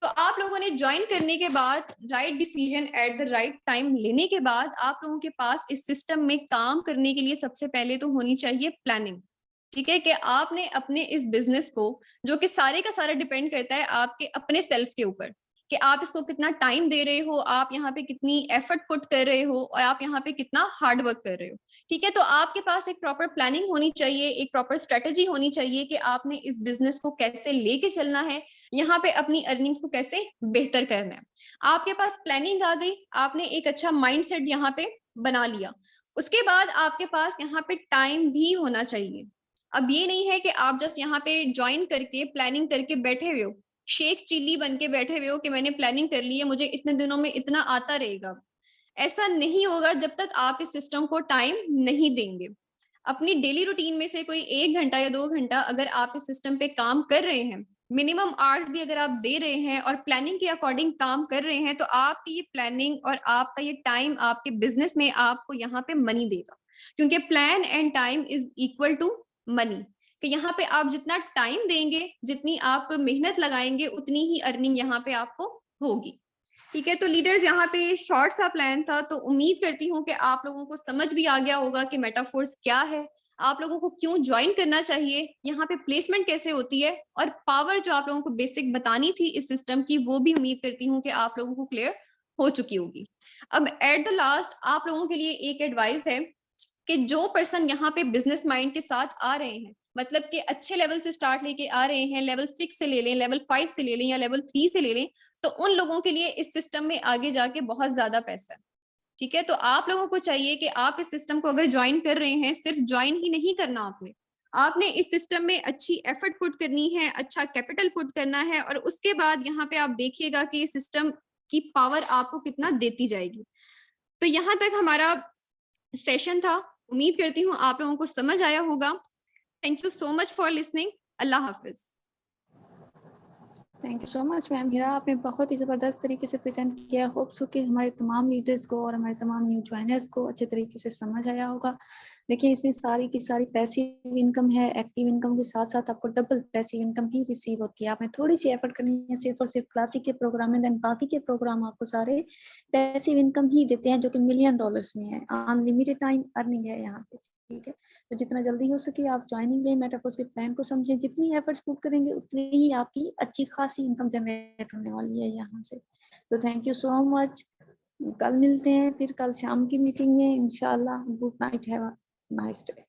तो आप लोगों ने ज्वाइन करने के बाद right decision at the right time लेने के बाद आप लोगों के पास इस सिस्टम में काम करने के लिए सबसे पहले तो होनी चाहिए प्लानिंग। ठीक है, कि आपने अपने इस बिजनेस को, जो कि सारे का सारा डिपेंड करता है आपके अपने सेल्फ के ऊपर, कि आप इसको कितना टाइम दे रहे हो, आप यहाँ पे कितनी एफर्ट पुट कर रहे हो और आप यहाँ पे कितना हार्ड वर्क कर रहे हो। ठीक है, तो आपके पास एक प्रॉपर प्लानिंग होनी चाहिए, एक प्रॉपर स्ट्रेटेजी होनी चाहिए कि आपने इस बिजनेस को कैसे लेके चलना है, यहाँ पे अपनी अर्निंग्स को कैसे बेहतर करना है। आपके पास प्लानिंग आ गई, आपने एक अच्छा माइंडसेट यहाँ पे बना लिया, उसके बाद आपके पास यहाँ पे टाइम भी होना चाहिए। अब ये नहीं है कि आप जस्ट यहाँ पे ज्वाइन करके प्लानिंग करके बैठे हुए हो, शेख चिल्ली बन के बैठे हुए हो कि मैंने प्लानिंग कर ली है, मुझे इतने दिनों में इतना आता रहेगा। ऐसा नहीं होगा जब तक आप इस सिस्टम को टाइम नहीं देंगे। अपनी डेली रूटीन में से कोई 1 घंटा या 2 घंटा अगर आप इस सिस्टम पे काम कर रहे हैं, मिनिमम आवर्स भी अगर आप दे रहे हैं और प्लानिंग के अकॉर्डिंग काम कर रहे हैं, तो आपकी ये प्लानिंग और आपका ये टाइम आपके बिजनेस में आपको यहाँ पे मनी देगा, क्योंकि plan and time is equal to money. कि यहाँ पे आप जितना टाइम देंगे, जितनी आप मेहनत लगाएंगे, उतनी ही अर्निंग यहाँ पे आपको होगी। ठीक है, तो लीडर्स यहाँ पे शॉर्ट सा प्लान था, तो उम्मीद करती हूँ कि आप लोगों को समझ भी आ गया होगा कि मेटाफोर्स क्या है, आप लोगों को क्यों ज्वाइन करना चाहिए, यहाँ पे प्लेसमेंट कैसे होती है, और पावर जो आप लोगों को बेसिक बतानी थी इस सिस्टम की, वो भी उम्मीद करती हूँ कि आप लोगों को क्लियर हो चुकी होगी। अब एट द लास्ट आप लोगों के लिए एक एडवाइस है कि जो पर्सन यहाँ पे बिजनेस माइंड के साथ आ रहे हैं, मतलब कि अच्छे लेवल से स्टार्ट लेके आ रहे हैं, लेवल 6 से ले लें, लेवल 5 से ले लें या लेवल 3 से ले लें, तो उन लोगों के लिए इस सिस्टम में आगे जाके बहुत ज्यादा पैसा है। ठीक है, तो आप लोगों को चाहिए कि आप इस सिस्टम को अगर ज्वाइन कर रहे हैं, सिर्फ ज्वाइन ही नहीं करना, आपने इस सिस्टम में अच्छी एफर्ट पुट करनी है, अच्छा कैपिटल पुट करना है, और उसके बाद यहाँ पे आप देखिएगा कि इस सिस्टम की पावर आपको कितना देती जाएगी। तो यहाँ तक हमारा सेशन था, उम्मीद करती हूँ आप लोगों को समझ आया होगा। Thank you so much for listening. अल्लाह हाफिज। Thank you so much ma'am Hira, आपने बहुत ही ज़बरदस्त तरीके से प्रेजेंट किया। होप सो कि हमारे तमाम लीडर्स को और हमारे तमाम न्यू ज्वाइनर्स को अच्छे तरीके से समझ आया होगा। देखिए, इसमें सारी की सारी पैसिव इनकम है, एक्टिव इनकम के साथ साथ आपको डबल पैसिव इनकम भी रिसीव होती है। आपने थोड़ी सी एफर्ट करनी है सिर्फ और सिर्फ क्लासिक के प्रोग्राम में, देन बाकी के प्रोग्राम आपको सारे पैसिव इनकम ही देते हैं, जो कि $1 मिलियन में है। अनलिमिटेड टाइम अर्निंग है यहाँ पे। ठीक है, तो जितना जल्दी हो सके आप ज्वाइनिंग लें, मेटाफोर्स के प्लान को समझें, जितनी एफर्ट्स पुट करेंगे उतनी ही आपकी अच्छी खासी इनकम जनरेट होने वाली है यहाँ से। तो थैंक यू सो मच। कल मिलते हैं फिर, कल शाम की मीटिंग में इंशाल्लाह। Good night, have a nice day.